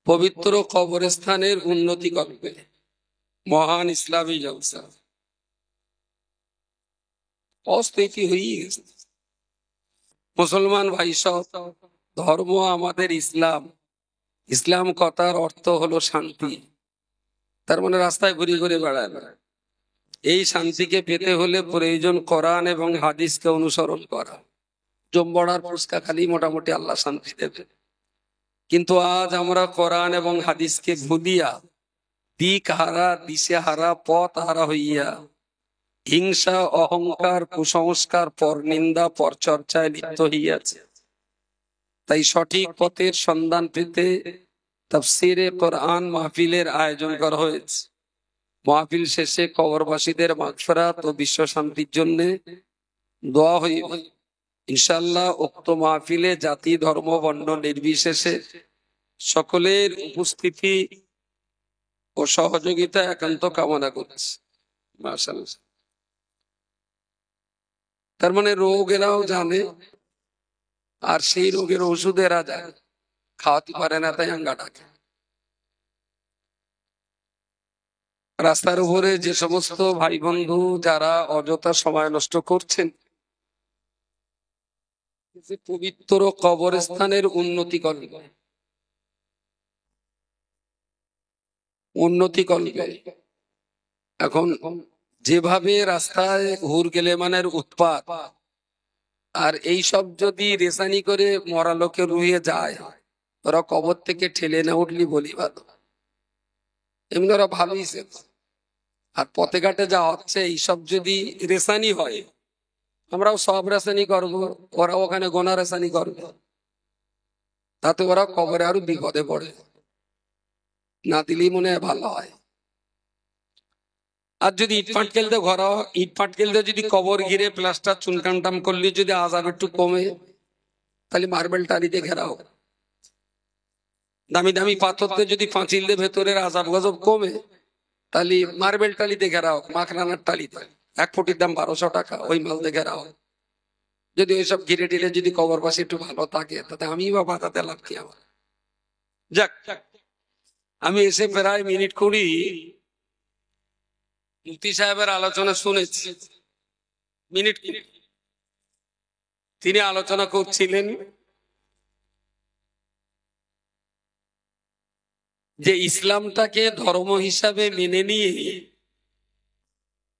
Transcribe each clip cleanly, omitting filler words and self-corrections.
পবিত্র কবরস্থানের উন্নতি করবে মহান ইসলামী জলসা অস্তিত্ব হয়ে গেছে। মুসলমান ভাই সব, ধর্ম আমাদের ইসলাম। ইসলাম কথার অর্থ হলো শান্তি। তার মানে রাস্তায় ঘুরে ঘুরে বেড়ায় না। এই শান্তিকে পেতে হলে প্রয়োজন কোরআন এবং হাদিসকে অনুসরণ করা। জম্বড়ার ফুসকা খালি মোটামুটি আল্লাহ শান্তি দেবে। কিন্তু আজ আমরা কোরআন এবং হাদিসকে ভুলিয়া দিক হারা, দিশে হারা, পথ হারা হইয়া হিংসা, অহংকার, কুসংস্কার, পরনিন্দা, পরচর্চায় লিপ্ত হইয়াছে। তাই সঠিক পথের সন্ধান পেতে তাফসিরে কোরআন মাহফিলের আয়োজন করা হয়েছে। মাহফিল শেষে কবরবাসীদের মাগফিরাত ও বিশ্ব শান্তির জন্য দোয়া হইবে। ইনশাআল্লাহ উক্ত মাহফিলে জাতি, ধর্ম, বর্ণ নির্বিশেষে সকলের উপস্থিতি ও সহযোগিতা একান্ত কামনা করছি। মাশাআল্লাহ। তার মানে রোগ এরাও জানে, আর সেই রোগের ওষুধ এরা জানে, খাওয়াতে পারে না, তাই আঙ্গা ডাকে। রাস্তার উপরে যে সমস্ত ভাই বন্ধু যারা অযথা সময় নষ্ট করছেন, পবিত্র কবরস্থানের উন্নতি করবে। এখন যেভাবে রাস্তায় হুর গেলে মানের উৎপাত, আর এই সব যদি রেসানি করে মরা লোকে রুয়ে যায়, ওরা কবর থেকে ঠেলে না উঠলি বলি ভালো। এমনি ওরা ভালোই সে। আর পথে ঘাটে যা হচ্ছে, এইসব যদি রেসানি হয়, আমরাও সব রেসানি করবো, ওরা ওখানে গোনা রেসানি করবে, তাতে ওরা কবরে আরো বিপদে পড়ে। না দিলেই মনে হয় ভালো হয়। আর যদি ইটপাট খেলতে ঘোরাও, ইটপাট খেলতে যদি কবর ঘিরে প্লাস্টার চুনকানটাম করলে যদি আজাব একটু কমে, তাহলে মার্বেল টালিতে ঘেরাও। দামি দামি পাথরতে যদি পাঁচিল দিয়ে ভেতরের আজাব গজব কমে, তাহলে মার্বেল টালিতে ঘেরাও, মাখরানার টালিতে 1 ফুটির দাম 1200 টাকা, ওই মালতে ঘেরাও। যদি ওইসব ঘিরে টিরে যদি কবর পাশে একটু ভালো থাকে, তাতে আমি বা বাতাতে লাভ কি আমার। যাক, আমি এসে প্রায় মিনিট 20 মুফতি সাহেবের আলোচনা শুনেছি। মিনিট তিনি আলোচনা করছিলেন যে ইসলামটাকে ধর্ম হিসাবে মেনে নিয়ে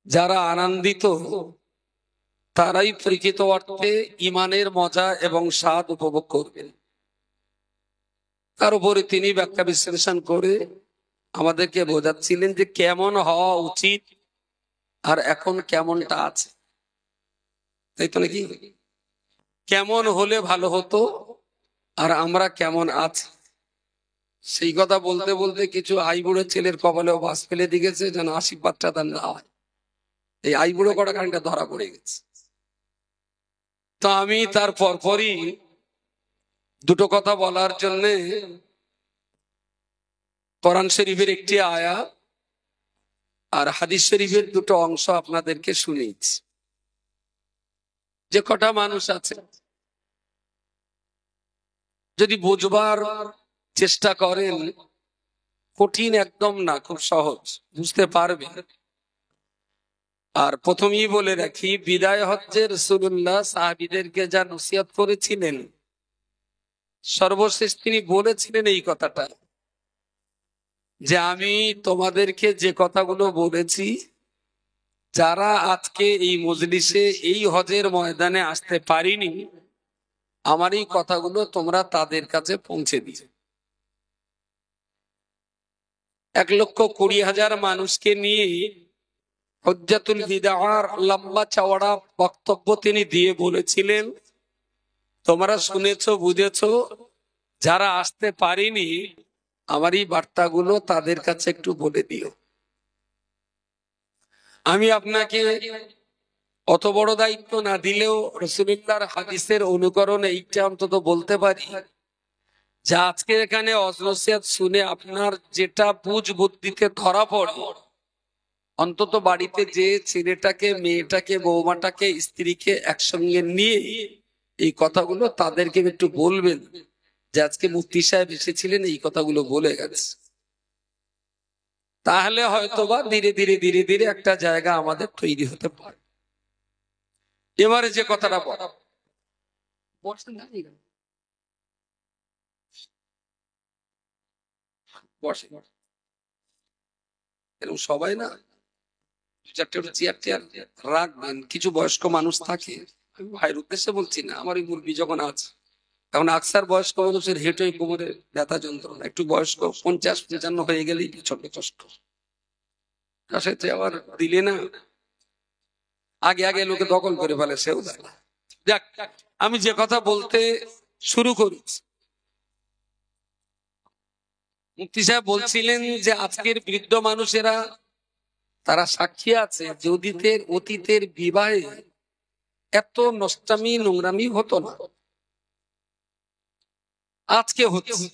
যারা আনন্দিত, তারাই প্রকৃত অর্থে ইমানের মজা এবং স্বাদ উপভোগ করবেন। তার উপরে তিনি ব্যাখ্যা বিশ্লেষণ করে আমাদেরকে বোঝাচ্ছিলেন যে কেমন হওয়া উচিত আর এখন কেমনটা আছে, তাই তো নাকি? কেমন হলে ভালো হতো আর আমরা কেমন আছি, সেই কথা বলতে বলতে কিছু আইবুড়ো ছেলের কপালেও বাস ফেলে দিয়েছে, যেন আশীর্বাদটা তার না হয়। এই আইবুড়ো কটা কারণটা ধরা পড়ে গেছে। তো আমি তার পরপরই দুটো কথা বলার জন্য কোরআন শরীফের একটি আয়াত আর হাদিস শরীফের দুটো অংশ আপনাদেরকে শুনিয়েছি। যে কটা মানুষ আছে যদি বুঝবার চেষ্টা করেন, কঠিন একদম না, খুব সহজ, বুঝতে পারবে। আর প্রথমেই বলে রাখি, বিদায় হজ্জে রাসূলুল্লাহ সাহাবীদেরকে যা নসিহত করেছিলেন, সর্বশেষ তিনি বলেছিলেন এই কথাটা, যে আমি তোমাদেরকে যে কথাগুলো বলেছি, যারা আজকে এই মজলিসে এই হজের ময়দানে আসতে পারিনি, আমার এই কথাগুলো তোমরা তাদের কাছে পৌঁছে দিও। 1,20,000 মানুষকে নিয়ে হজ্জাতুল বিদার লম্বা চওড়া বক্তব্য তিনি দিয়ে বলেছিলেন, তোমরা শুনেছো, বুঝেছো, যারা আসতে পারিনি আমার এই বার্তাগুলো তাদের কাছে একটু বলে দিও। আমি আপনাকে অত বড় দায়িত্ব না দিলেও রাসূলুল্লাহর হাদিসের অনুকরণ এইটা অন্তত বলতে পারি, যে আজকে এখানে অজনসিয়াত শুনে আপনার যেটা বুঝ বুদ্ধিতে ধরা পড়ে, অন্তত বাড়িতে যে ছেলেটাকে, মেয়েটাকে, বৌমাটাকে, স্ত্রীকে একসঙ্গে নিয়ে এই কথাগুলো তাদেরকে একটু বলবেন, যে আজকে মুফতি সাহেব এসেছিলেন এই কথাগুলো বলে গেছে, তাহলে হয়তোবা ধীরে ধীরে ধীরে ধীরে একটা জায়গা আমাদের তৈরি হতে পারে। এবারে যে কথাটা বলা, বসে এরকম সবাই না চেয়ার চেয়ার রাখবেন। কিছু বয়স্ক মানুষ থাকে, ভাইয়ের উদ্দেশ্যে বলছি না, আমার ওই মুরব্বী যখন আছে তখন আকসার বয়স্ক মানুষের হেঁটে কোমরে ব্যথা যন্ত্রণা, একটু বয়স্ক 50-55 হয়ে গেলেই ছোট কষ্ট, কাছে আবার দিলে না আগে আগে লোকে দখল করে ফেলে, সেও দেয়। যাক, আমি যে কথা বলতে শুরু করি, মুফতি সাহেব বলছিলেন যে আজকের বৃদ্ধ মানুষেরা তারা সাক্ষী আছে যে অতীতের বিবাহে এত নষ্টামি নোংরামি হতো না, আজকে হচ্ছে।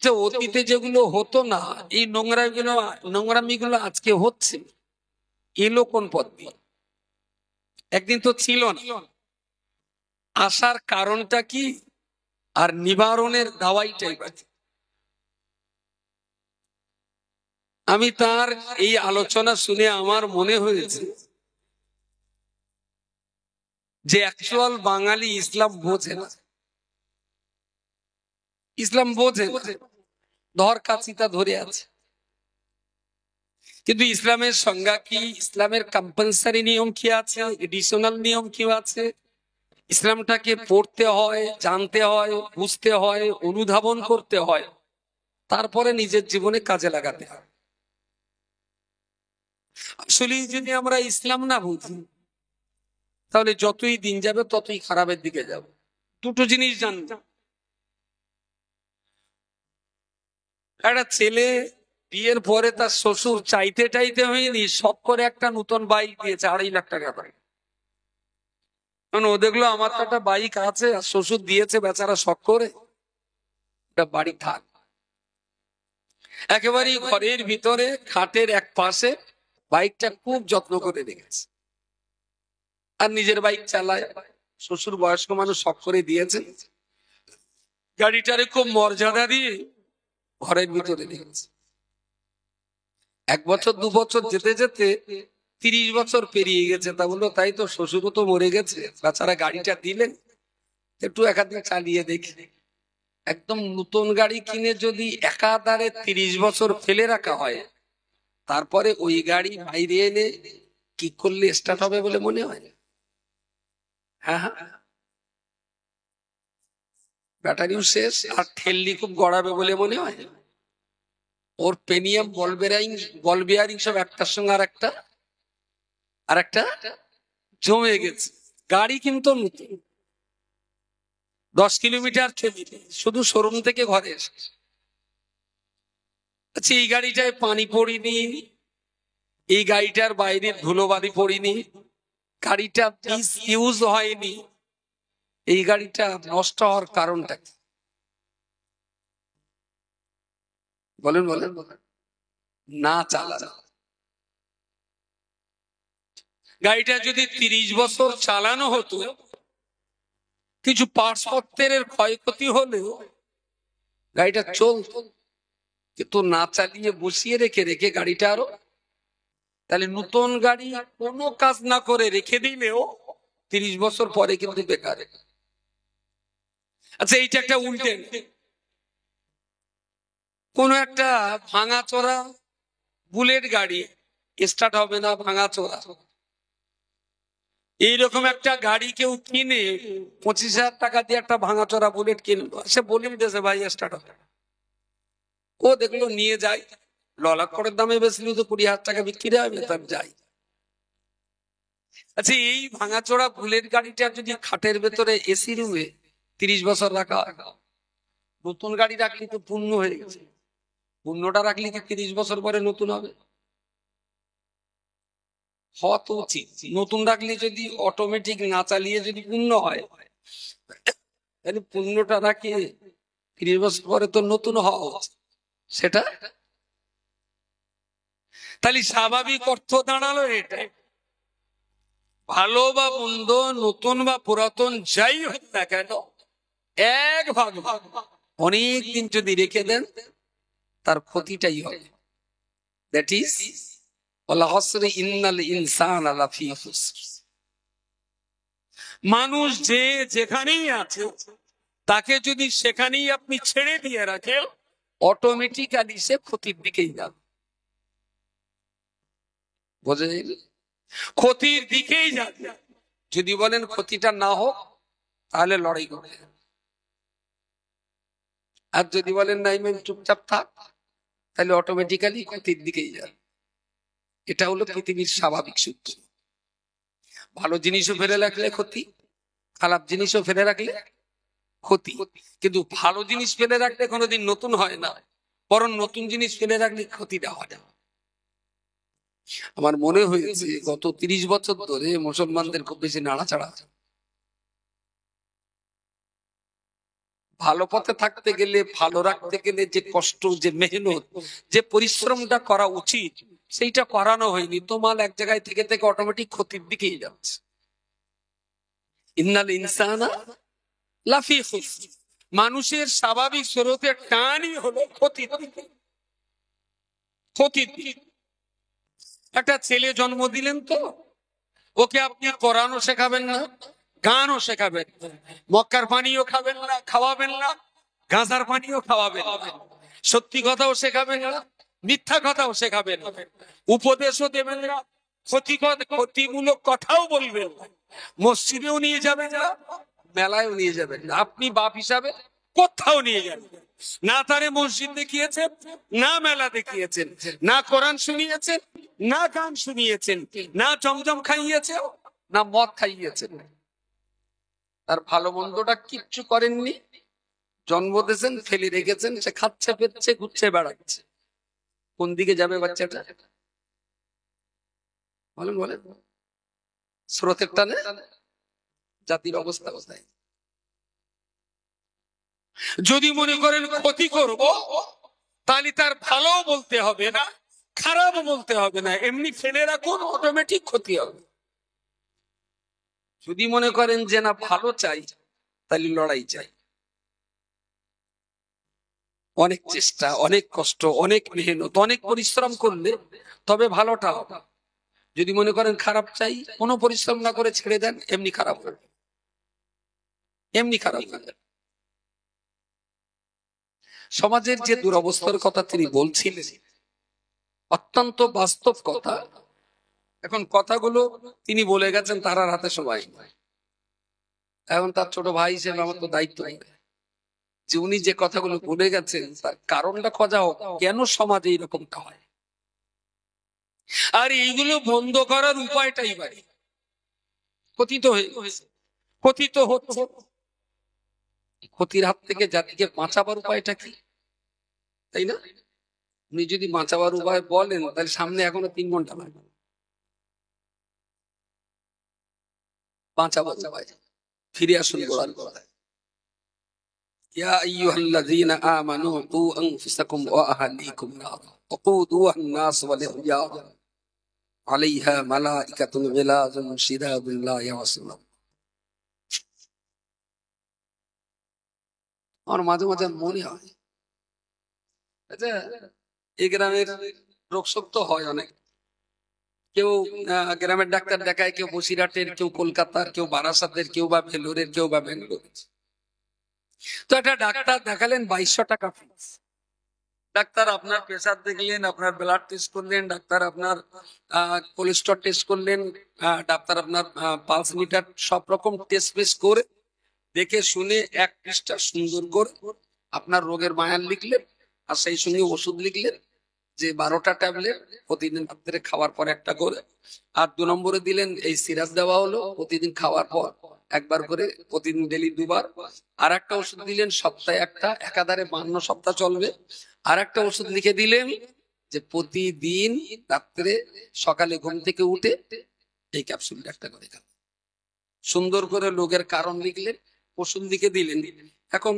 যে অতীতে যেগুলো হতো না, এই নোংরামি গুলো আজকে হচ্ছে, এলো কোন পথ দিয়ে? একদিন তো ছিল না। আসার কারণটা কি আর নিবারণের দাওয়াইটাই বাকি। আমি তার এই আলোচনা শুনে আমার মনে হয়েছে যে অ্যাকচুয়াল বাঙালি ইসলাম বোঝে না, ইসলাম বোঝে ধর কাছিটা ধরে আছে। কিন্তু ইসলামের সংজ্ঞা কি, ইসলামের কম্পালসারি নিয়ম কি আছে, এডিশনাল নিয়ম কি আছে, ইসলামটাকে পড়তে হয়, জানতে হয়, বুঝতে হয়, অনুধাবন করতে হয়, তারপরে নিজের জীবনে কাজে লাগাতে হয়। আসলে যদি আমরা ইসলাম না বুঝি তাহলে যতই দিন যাবে ততই খারাপের দিকে যাব। দুটো জিনিস জানব, একটা ছেলে বিয়ের পরে তার শ্বশুর চাইতে চাইতে হয়নি শখ করে একটা নতুন বাইক দিয়েছে 2.5 লাখ টাকা দাম। কারণ ও দেখলো আমার তো একটা বাইক আছে আর শ্বশুর দিয়েছে বেচারা শখ করে, একটা বাড়ি থাক। একেবারেই ঘরের ভিতরে খাটের এক পাশে বাইকটা খুব যত্ন করে রেখেছে আর নিজের বাইক চালায়। শ্বশুর বয়স্ক মানুষ শখ করে দিয়েছে, গাড়িটারে খুব মর্যাদা দিয়ে ঘরের ভিতরে রেখেছে। 1 বছর 2 বছর যেতে যেতে 30 বছর পেরিয়ে গেছে। তা বললো তাই তো, শ্বশুরও তো মরে গেছে, তাছাড়া গাড়িটা দিলেন একটু একাধিক চালিয়ে দেখি। একদম নতুন গাড়ি কিনে যদি একাধারে 30 বছর ফেলে রাখা হয়, তারপরে ওই গাড়ি বাইরে এনে কি করলে স্টার্ট হবে বলে মনে হয়? হ্যাঁ হ্যাঁ, ব্যাটারিও শেষ আর ঠেললি খুব গড়াবে বলে মনে হয়। ওর পেনিয়াম বল বিয়ারিং সব একটার সঙ্গে আর একটা জমে গেছে। গাড়ি কিন্তু নতুন, 10 কিলোমিটার শুধু শোরুম থেকে ঘরে এসে। আচ্ছা, এই গাড়িটায় পানি পড়িনি, এই গাড়িটার বাইরে ধুলোবালি পড়িনি, গাড়িটা ইউজ হয়নি, এই গাড়িটা নষ্ট হওয়ার কারণটা কি? বলেন বলেন। না চালানো গাড়িটা যদি 30 বছর চালানো হতো, কিছু পার্টসপত্রের ক্ষয়ক্ষতি হলেও গাড়িটা চলতো, কিন্তু না চালিয়ে বসিয়ে রেখে রেখে গাড়িটা আরো, তাহলে নতুন গাড়ি কোনো কাজ না করে রেখে দিলেও 30 বছর পরে কিন্তু বেকার। আচ্ছা, এইটা একটা উল্টে, কোন একটা ভাঙাচোরা বুলেট গাড়ি স্টার্ট হবে না, ভাঙাচোরা। এইরকম একটা গাড়ি কেউ কিনে 25,000 টাকা দিয়ে একটা ভাঙাচোরা বুলেট কিনলো, সে বলিয়ে দিয়েছে ভাই স্টার্ট হবে। ও দেখলো নিয়ে যায়, ললাক করে দামে বেশি 20,000 টাকা বিক্রি হবে, তার যাই। আচ্ছা, এই ভাঙাচোরা বুলেট গাড়িটা যদি খাটের ভেতরে এসি রুমে 30 বছর রাখা, নতুন গাড়ি রাখলে তো পূর্ণ হয়ে গেছে, পূর্ণটা রাখলে কি 30 বছর পরে নতুন হবে? হওয়া তো উচিত। নতুন রাখলে যদি অটোমেটিক না চালিয়ে যদি পূর্ণ হয়, তাহলে পূর্ণটা রাখে 30 বছর পরে তো নতুন হওয়া উচিত সেটা। তাহলে স্বাভাবিক অর্থ দাঁড়ালো এটাই, ভালো বা মন্দ, নতুন বা পুরাতন যাই হোক না কেন, এক ভাগ অনেক দিন যদি রেখে দেন তার ক্ষতিটাই হয়। দ্যাট ইজ ওয়াল আসরি ইন্নাল ইনসানা লাফি খুসর। মানুষ যে যেখানেই আছে তাকে যদি সেখানেই আপনি ছেড়ে দিয়ে রাখেন, অটোমেটিক্যালি সে ক্ষতির দিকেই যাবে। বোঝা যায়? ক্ষতির দিকেই যাবে। যদি বলেন ক্ষতিটা না হোক, তাহলে লড়াই করবে। আর যদি বলেন না ইমাম চুপচাপ থাক, তাহলে অটোমেটিক্যালি ক্ষতির দিকেই যাবে। এটা হলো পৃথিবীর স্বাভাবিক সূত্র। ভালো জিনিসও ফেলে রাখলে ক্ষতি, খারাপ জিনিসও ফেলে রাখলে ক্ষতি। কিন্তু ভালো জিনিস ফেলে রাখলে কোনোদিন নতুন হয় না, বরং নতুন জিনিস ফেলে রাখলে ক্ষতিটা হয় না। আমার মনে হয়েছে গত 30 বছর ধরে মুসলমানদের খুব বেশি নাড়াচাড়া। ভালো পথে থাকতে গেলে, ভালো রাখতে গেলে যে কষ্ট, যে মেহনত, যে পরিশ্রমটা করা উচিত, সেইটা করানো হয়নি। তোমার এক জায়গায় থেকে থেকে অটোমেটিক ক্ষতির দিকেই যাচ্ছে। ইন্নাল ইনসানা লাফি খুসর। মানুষের স্বাভাবিক স্রোতের টানই হলো ক্ষতির দিকে। ক্ষতির দিকে। একটা ছেলে জন্ম দিলেন, তো ওকে আপনি কোরআনও শেখাবেন না, গানও শেখাবেন, মক্কার পানিও খাবেন না, খাওয়াবেন না, গাঁজার পানিও খাওয়াবেন, সত্যি কথাও শেখাবেন না, মিথ্যা কথাও শেখাবেন, উপদেশও দেবেন না, ক্ষতিমূলক কথাও বলবেন না, মসজিদেও নিয়ে যাবেন না, মেলায়ও নিয়ে যাবেন না। আপনি বাপ হিসাবে কোথাও নিয়ে যাবেন না। তারে মসজিদ দেখিয়েছেন, না মেলা দেখিয়েছেন, না কোরআন শুনিয়েছেন, না গান শুনিয়েছেন, না জমজম খাইয়েছেন, না মদ খাইয়েছেন। তার ভালো মন্দটা কিচ্ছু করেননি। জন্ম দিয়েছেন, ফেলে রেখেছেন, সে খাচ্ছে, পেচ্ছে, ঘুরছে, বেড়াচ্ছে। কোন দিকে যাবে বাচ্চাটা? বলেন বলেন। স্রোতের টানে জাতির অবস্থা কোথায়? যদি মনে করেন ক্ষতি করব, তাহলে তার ভালো বলতে হবে না, খারাপ বলতে হবে না, এমনি ফেলে রাখুন, অটোমেটিক ক্ষতি হবে। যদি মনে করেন যে না ভালো চাই, তাহলে লড়াই চাই, অনেক চেষ্টা, অনেক কষ্ট, অনেক মেহনত, অনেক পরিশ্রম করলে তবে ভালোটা হবে। যদি মনে করেন খারাপ চাই, কোনো পরিশ্রম না করে ছেড়ে দেন, এমনি খারাপ হবে, এমনি খারাপ হবে। সমাজের যে দুরবস্থার কথা তিনি বলছিলেন, অত্যন্ত বাস্তব কথা। এখন কথাগুলো তিনি বলে গেছেন, তার আর হাতে সময় নাই। এখন তার ছোট ভাই হিসেবে আমার তো দায়িত্ব যে উনি যে কথাগুলো বলে গেছেন তার কারণটা খোঁজা হোক, কেন সমাজে এইরকমটা হয়, আর এইগুলো বন্ধ করার উপায়টাই বাড়ি। কথিত হয়েছে, কথিত হচ্ছে, ক্ষতির হাত থেকে জাতিকে বাঁচাবার উপায়টা কি, তাই না? উনি যদি বাঁচাবার উপায় বলেন, তাহলে সামনে এখনো 3 ঘন্টা লাগবে। বাঁচাবার উপায় ফিরে আসুন কোরআন কথায়। ইয়া আইয়ুহাল্লাযীনা আমানু কু আনফুসাকুম ওয়া আহলিকুম নারা ওয়াকুদুহা আন-নাস ওয়াল হিজারা আলাইহা মালাইকাতুন গিলাযুন শিদাদুন লা ইয়াসুনা। আমার মাঝে মাঝে মনে হয়, আচ্ছা, এই গ্রামের রোগশোক তো হয় অনেক। কেউ গ্রামের ডাক্তার দেখায়, কেউ বসিরহাটের, কেউ কলকাতার, কেউ বারাসাতের, কেউ বা ভেলোরের, কেউ বা বেঙ্গলোরের। তো একটা ডাক্তার দেখালেন, 2200 টাকা ফিস। ডাক্তার আপনার প্রেসার দেখলেন, আপনার ব্লাড টেস্ট করলেন, ডাক্তার আপনার কোলেস্ট্রল টেস্ট করলেন, ডাক্তার আপনার পালস মিটার, সব রকম টেস্ট ফেস্ট করে দেখে শুনে 1 পৃষ্ঠা সুন্দর করে আপনার রোগের মায়ান লিখলেন, আর সেই সঙ্গে ওষুধ লিখলেন যে 12টা ট্যাবলেট প্রতিদিন রাত্রে খাওয়ার পর একটা করে। আর 2 নম্বরে দিলেন এই সিরাপ দেওয়া হলো প্রতিদিন খাওয়ার পর একবার করে, প্রতিদিন ডেলি 2 বার। আর একটা ওষুধ দিলেন সপ্তাহে একটা, একাধারে 52 সপ্তাহ চলবে। আর একটা ওষুধ লিখে দিলেন যে প্রতিদিন রাত্রে সকালে ঘুম থেকে উঠে এই ক্যাপসুলটা একটা করে খান। সুন্দর করে লোকের কারণ লিখলেন, ওষুধ লিখে দিলেন। এখন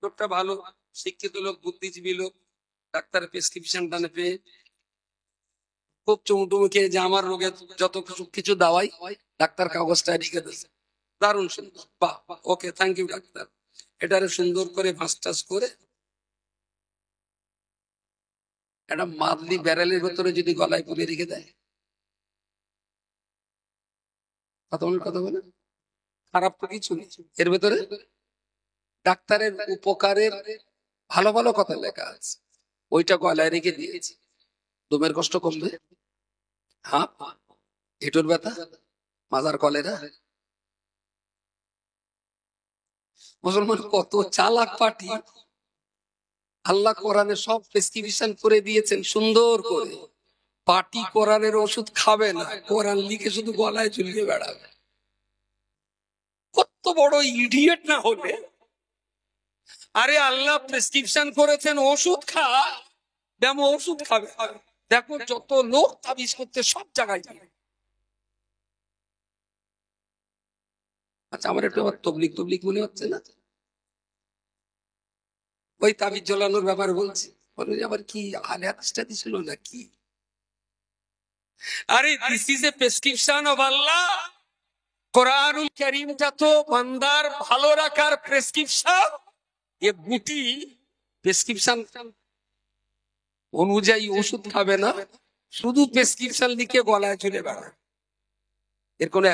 লোকটা ভালো শিক্ষিত লোক, বুদ্ধিজীবী লোক, ডাক্তারের প্রেসক্রিপশনটা পেয়ে খুব চুমুটুমু খেয়ে যে আমার রোগে যত কিছু দাওয়াই ডাক্তার কাগজটা লিখে দিয়েছে, দারুণ সুন্দর, বাহ, ওকে, থ্যাংক ইউ ডাক্তার। এটারে সুন্দর করে ভাঁজ করে একটা মাদলি ব্যারেলের ভেতরে যদি গলায় পুরে রেখে দেয়, কথা বলে খারাপ তো কিছু নেই এর ভেতরে। ডাক্তারের উপকারের ভালো ভালো কথা লেখা আছে, ওইটা গলায় রেখে দিয়েছি। দমের কষ্ট কমবে, হ্যাঁ, হেঁটুর ব্যথা, মাজার কলেরা। মুসলমান কত চালাক পার্টি! আল্লাহ কোরআনে সব প্রেসক্রিপশন করে দিয়েছেন সুন্দর করে। পার্টি কোরআনের ওষুধ খাবে না, কোরআন লিখে শুধু গলায় ঝুলিয়ে বেড়াবে। কত বড় ইডিয়েট না হলে! আরে আল্লাহ প্রেসক্রিপশন করেছেন ওষুধ খা, যেমন ওষুধ খাবে। দেখো যত লোক তাবিজ করতে সব জায়গায় যাবে। আচ্ছা, আমার একটু আবার তবলিক মনে হচ্ছে না? ওই তাবিজ জ্বলানোর ব্যাপারে বলছি, আবার কি আলে হাদিসটা দিছিল নাকি? আরে this is a prescription of Allah. কোরআনুল কারীমটা তো বান্দার ভালো রাখার প্রেসক্রিপশন। এ গুটি প্রেসক্রিপশন অনুযায়ী ওষুধ খাবে না, শুধু প্রেসক্রিপশন লিখে গলায় ঝুলে বেড়ায়। এর কোনো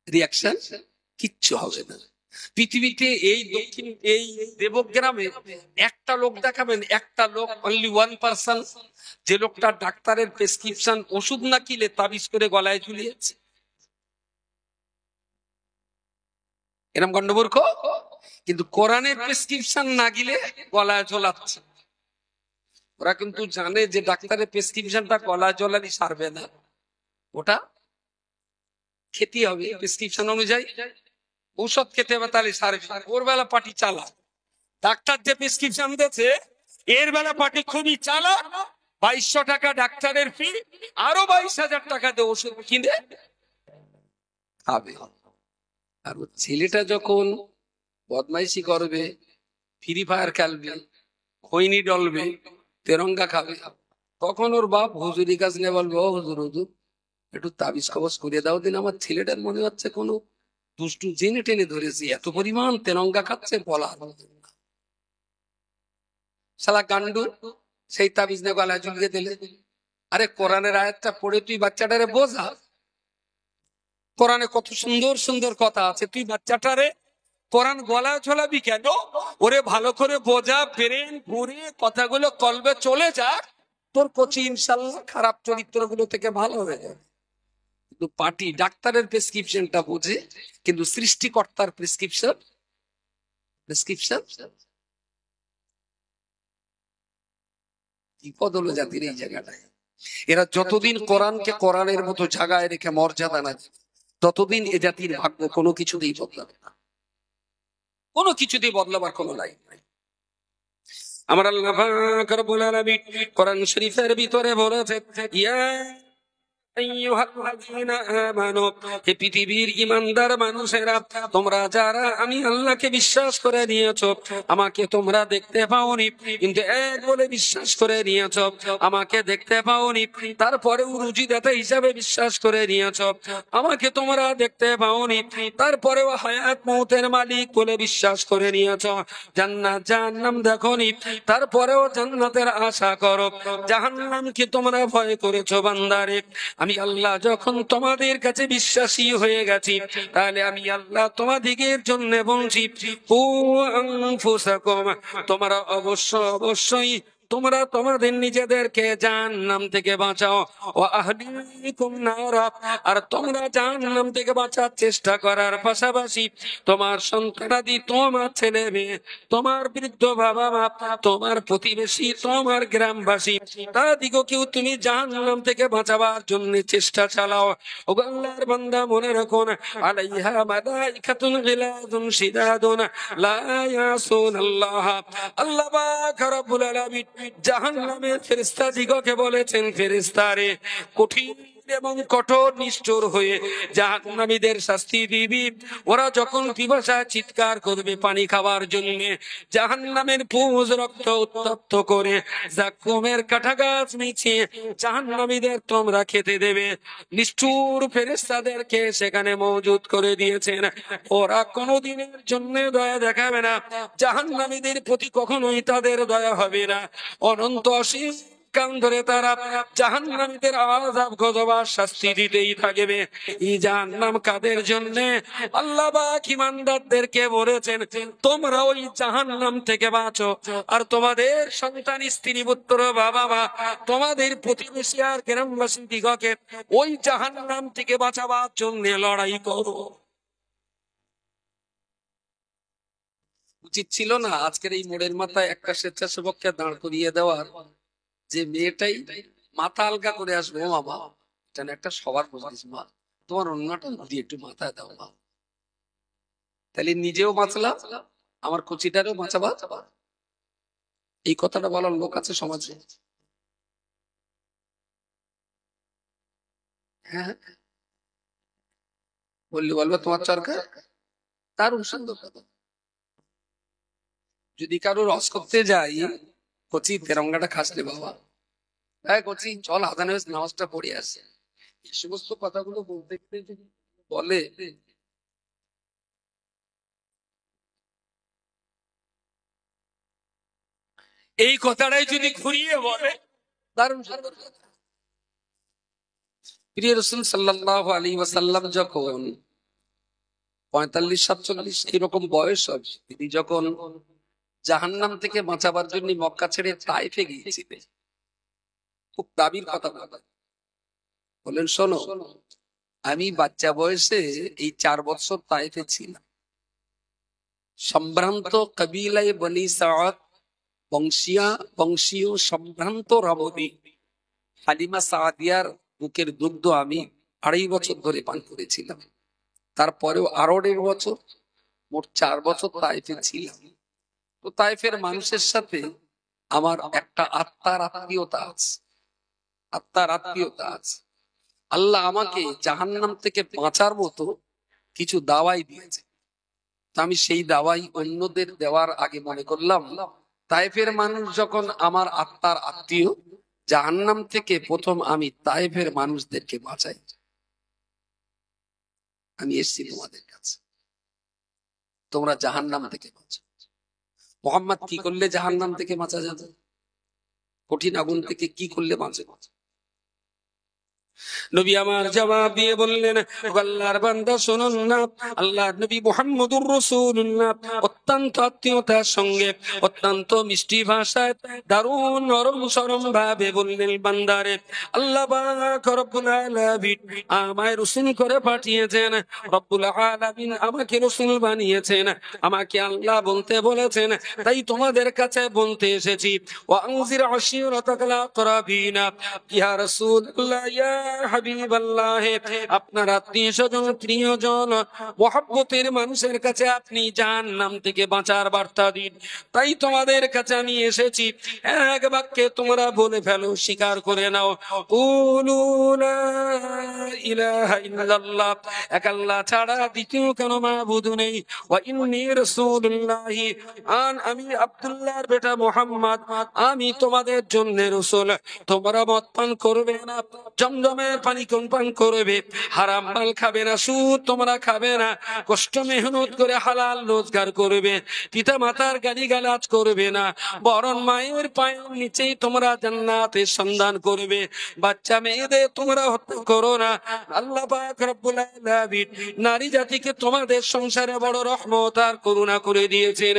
রিয়াকশন কিচ্ছু হবে না। পৃথিবীতে এই দক্ষিণ এই দেবগ্রামে একটা লোক দেখাবেন, একটা লোক, অনলি ওয়ান পারসন, যে লোকটা ডাক্তারের প্রেসক্রিপশন ওষুধ না কিনে তাবিজ করে গলায় ঝুলিয়েছে। এরকম গন্ডমূর্খ। কিন্তু কোরআনের প্রেসক্রিপশন না গিলে গলায় ঝোলাচ্ছে। ওরা কিন্তু জানে যে ডাক্তারের প্রেসক্রিপশনটা গলায় ঝোলানি সারবে না, ওটা খেতে হবে প্রেসক্রিপশন অনুযায়ী। ঔষধ খেতে হবে, তাহলে সারবে। ওর বেলা পার্টি চালা। ডাক্তার যে প্রেসক্রিপশন দিয়েছে এর বেলা পার্টি খুবই চালা। 2200 টাকা ডাক্তারের ফি, আরো 22,000 টাকা দিয়ে ওষুধ কিনে খাবে। আর ছেলেটা যখন বদমাইশি করবে, ফ্রি ফায়ার খেলবে, খৈনি ডলবে, তেরঙ্গা খাবে, তখন ওর বাপ হুজুরি কাজ নিয়ে বলবে, ও হুজুর একটু তাবিজ কবজ করে দাও দিন, আমার ছেলেটার মনে হচ্ছে কোনো দুষ্টু জেনে টেনে ধরেছি, এত পরিমাণ তেরঙ্গা খাচ্ছে বলা। শালা গান্ডু সেই তাবিজ নিয়ে গলায় ঝুলিয়ে দিলে। আরে কোরআনের আয়াতটা পড়ে তুই বাচ্চাটারে বোঝা। কোরআনে কত সুন্দর সুন্দর কথা আছে, তুই বাচ্চাটারে কোরআন গলায় ঝোলাবি কেন? ওরে ভালো করে বোঝা, ব্রেন ঘুরে কথাগুলো কলবে চলে যাক, তোর কচি ইনশাল্লাহ খারাপ চরিত্রগুলো থেকে ভালো হয়ে যাবে। কিন্তু পার্টি ডাক্তারের প্রেসক্রিপশনটা বোঝে, কিন্তু সৃষ্টিকর্তার প্রেসক্রিপশন বিপদ হলো জাতির এই জায়গাটায়। এরা যতদিন কোরআনকে কোরআনের মতো জায়গায় রেখে মর্যাদা না দেয়, ততদিন এ জাতির ভাগ্য কোনো কিছুতেই বদলাবে না, কোনো কিছুতেই বদলাবার কোনো লাইন নাই। আমার আল্লাহ পাক রব্বুল আলামিন কোরআন শরীফের ভিতরে বলেছে, ইয়া হে পৃথিবীর ইমানদার মানুষেরা, তোমরা যারা আমি আল্লাহকে বিশ্বাস করে নিয়েছো, আমাকে তোমরা দেখতে পাওনি কিন্তু এক বলে বিশ্বাস করে নিয়েছো, আমাকে দেখতে পাওনি তারপরেও রুজিদাতা হিসাবে বিশ্বাস করে নিয়েছো, আমাকে তোমরা দেখতে পাওনি তারপরেও হায়াত মউতের মালিক বলে বিশ্বাস করে নিয়েছো, জান্নাত জাহান্নাম দেখোনি তারপরেও জান্নাতের আশা করো, জাহান্নামকে তোমরা ভয় করেছো বান্দারে। আমি আল্লাহ যখন তোমাদের কাছে বিশ্বাসী হয়ে গেছি, তাহলে আমি আল্লাহ তোমাদিগের জন্য বলছি, তোমরা অবশ্যই তোমরা তোমাদের নিজেদেরকে জাহান্নাম থেকে বাঁচাও, ও আহলিকুম নারা, আর তোমরা জাহান্নাম থেকে বাঁচার চেষ্টা করার পাশাপাশি তোমার সন্তানাদি, তোমার ছেলে মেয়ে, তোমার বৃদ্ধ বাবা মা, তোমার প্রতিবেশী, তোমার গ্রামবাসী, তাদিগকেও তুমি জাহান্নাম থেকে বাঁচাবার জন্য চেষ্টা চালাও। ও আল্লাহর বান্দা মনে রাখুন, আলাইহা মালাইকাতুন গিলাদুন শিদাদুন লা ইয়াসুনাল্লাহ। আল্লাহ পাক রব্বুল আলামিন জাহান্নামের ফেরেশতা দিগকে বলেছেন, ফেরেশতারে কঠিন এবং কঠোর নিষ্ঠুর হয়ে জাহান্নামীদের শাস্তি দিবি। ওরা যখন পিপাসায় চিৎকার করবে পানি খাওয়ার জন্য, জাহান্নামের পুঁজ রক্ত উত্তপ্ত করে জাক্কুমের কাঁঠাগাছ মিছিয়ে জাহান্নামীদের তোমরা খেতে দেবে। নিষ্ঠুর ফেরেশতাদেরকে সেখানে মওজুদ করে দিয়েছেন। ওরা কোনোদিনের জন্য দয়া দেখাবে না, জাহান্নামীদের প্রতি কখনোই তাদের দয়া হবে না। অনন্ত অসীম কান ধরে তারা জাহান্নামীদের আযাব গজব আর শাস্তি দিতেই থাকবে। এই জাহান্নাম কাদের জন্য? আল্লাহ পাক ঈমানদারদেরকে বলেছেন, তোমরা ওই জাহান্নাম থেকে বাঁচো, আর তোমাদের সন্তান, স্ত্রী, পুত্র, বাবা মা, তোমাদের প্রতিবেশী আর গ্রামবাসী দিগকে ওই জাহান্নাম থেকে বাঁচাবার জন্য লড়াই করো। উচিত ছিল না আজকের এই মোড়ের মাথায় একটা স্বেচ্ছাসেবককে দাঁড় করিয়ে দেওয়ার, যে মেয়েটাই মাথা আলগা করে আসবে, ও মামা এটা একটা সবার মজলিস, মা তোমার অন্যটা দিয়ে একটু মাথায় দাও মা, তাহলে নিজেও বাঁচলাম, আমার কচিটারও বাঁচাবা। এই কথাটা বলার লোক আছে সমাজে? হ্যাঁ, বললে বলবে তোমার চরকার। তার সুন্দর কথা। যদি কারো রস করতে যাই, কচি তেরঙ্গাটা খাসলে বাবা, হ্যাঁ কচি চল আদানে নামাজটা পড়ে আসে, এই সমস্ত কথাগুলো বলতে গেলে বলে, এই কথাটাই যদি ঘুরিয়ে বলে, দারুণ সুন্দর কথা। প্রিয় রাসূল সাল্লাল্লাহু আলাইহি ওয়াসাল্লাম যখন 45-47 এরকম বয়স হবে, তিনি যখন জাহান্নাম থেকে বাঁচাবার জন্য মক্কা ছেড়ে তায়েফে গিয়েছিলেন, খুব দাবির কথা বলেন, শোনো আমি বাচ্চা বয়সে এই 4 বছর তায়েফে ছিলাম, সম্ভ্রান্ত কবিলায় বনি সাদ বংশীয় সম্ভ্রান্ত রমণী হালিমা সাদিয়ার বুকের দুগ্ধ আমি 2.5 বছর ধরে পান করেছিলাম। তারপরেও আরো 1.5 বছর, মোট 4 বছর তায়েফে ছিলাম। তো তায়েফের মানুষের সাথে আমার একটা আত্মার আত্মীয়তা আছে। আল্লাহ আমাকে জাহান্নাম থেকে বাঁচার মতো কিছু দাওয়াই দিয়েছে। আমি সেই দাওয়াই অন্যদের দেওয়ার আগে মনে করলাম, তায়েফের মানুষ যখন আমার আত্মার আত্মীয়, জাহান্নাম থেকে প্রথম আমি তায়েফের মানুষদেরকে বাঁচাই। আমি এসেছি তোমাদের কাছে, তোমরা জাহান্নাম থেকে বাঁচো। মুহাম্মদ কি করলে জাহান্নাম থেকে বাঁচা যাবে? কঠিন আগুন থেকে কি করলে বাঁচে? নবী আমার জবাব দিয়ে বললেন, আল্লাহর বান্দা শুনুন না, আল্লাহর নবী মুহাম্মদুর রাসূলুল্লাহ অত্যন্ত আত্মীয়তার সঙ্গে, অত্যন্ত মিষ্টি ভাষায়, দারুণ নরম সরম ভাবে বললেন, বান্দারে আল্লাহ পাক রব্বুল আলামিন আমায় রাসূল করে পাঠিয়েছেন, রব্বুল আলামিন আমাকে রাসূল বানিয়েছেন, আমাকে আল্লাহ বলতে বলেছেন, তাই তোমাদের কাছে বলতে এসেছি। ওয়া আনজির আশিরাতাকাল আকরাবিনা, ইয়া রাসূলুল্লাহ, ইয়া হাবিবাল্লাহ, আপনার আত্মীয়-স্বজন, প্রিয়জন, মহব্বতের মানুষের কাছে আপনি জাহান্নাম থেকে বাঁচার বার্তা দিন। তাই তোমাদের কাছে আমি এসেছি, এক বাক্যে তোমরা বলে ফেলো, স্বীকার করে নাও, কুলু লা ইলাহা ইল্লাল্লাহ, এক আল্লাহ ছাড়া দ্বিতীয় কোনো মাবুদ নেই, ওয়া ইন্নী রাসূলুল্লাহ, আমি আব্দুল্লাহর বেটা মুহাম্মদ, আমি তোমাদের জন্য রাসূল। তোমরা মদ পান করবে না, জমজমের পানি কোন পান করবে, হারাম মাল খাবে না, সুদ তোমরা খাবে না, কষ্ট মেহনত করে হালাল রোজগার করবে, পিতা মাতার গালিগালাজ করবে না, বরং মায়ের পায়ের নিচেই তোমরা জান্নাতের সন্ধান করবে, বাচ্চা মেয়েদের তোমরা হত্যা করো না। আল্লাহ পাক রব্বুল আলামিন নারী জাতিকে তোমাদের সংসারে বড় রহমত আর করুণা করে দিয়েছেন।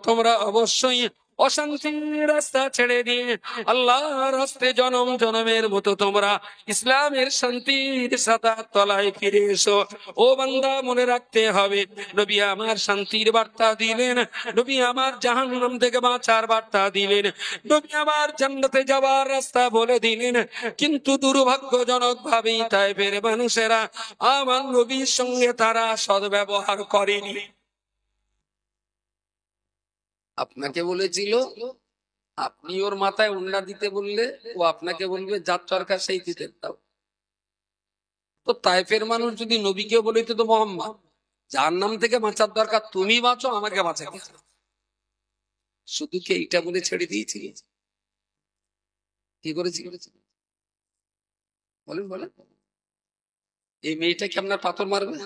তোমরা অবশ্যই অশান্তির রাস্তা ছেড়ে দিয়ে আল্লাহর হস্তে জনম জনমের মতো তোমরা ইসলামের শান্তির ছাতার তলায় ফিরে এসো। ও বান্দা, মনে রাখতে হবে, নবী আমার শান্তির বার্তা দিলেন, নবী আমার জাহান্নাম থেকে বাঁচার বার্তা দিলেন, নবী আমার জান্নাতে যাওয়ার রাস্তা বলে দিলেন, কিন্তু দুর্ভাগ্যজনক ভাবেই তায়েফের মানুষেরা আমার নবীর সঙ্গে তারা সদ্ব্যবহার করেনি। আপনাকে বলেছিল, আপনি ওর মাথায় উন্না দিতে বললে ও আপনাকে বলবে যার চরকার সেই দিতে দাও। তো তাইফের মানুষ যদি নবীকে বলে তো মোহাম্মদ, জাহান্নাম থেকে বাঁচার দরকার, তুমি বাঁচো, আমাকে বাঁচাতে হবে। শুধু কি এইটা বলে ছেড়ে দিয়েছি? কি করেছি? বলেন বলেন, এই মেয়েটা কি আপনার পাথর মারবে?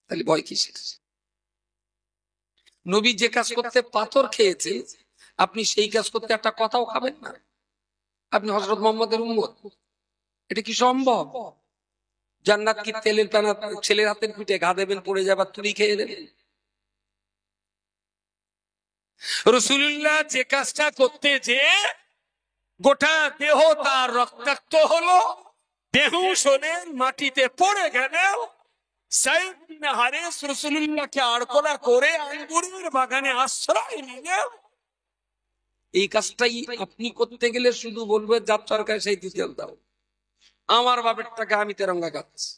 তাহলে ভয় কিসের? নবী যে কাজ করতে পাথর খেয়েছে, আপনি সেই কাজ করতে একটা কথাও খাবেন না? আপনি হযরত মুহাম্মদের উম্মত, এটা কি সম্ভব? জান্নাত কি তেলের পানা ছেলের হাতের পিঠে ঘা দেবেন, পড়ে যাবার তুলি খেয়ে নেবেন? রাসূলুল্লাহ যে কাজটা করতে যে গোটা দেহ তার রক্তাক্ত হলো, বেহুশ হলেন, মাটিতে পড়ে গেলেন, সাইদ বিন হারেস রাসূলুল্লাহকে আড়কোলা করে আঙ্গুরের বাগানে আশ্রয় নিলেন। এই কাজটাই আপনি করতে গেলে শুধু বলবে যার সরকার সেই ডিটেল দাও, আমার বাপের টাকা আমি তেরঙ্গা খাচ্ছি।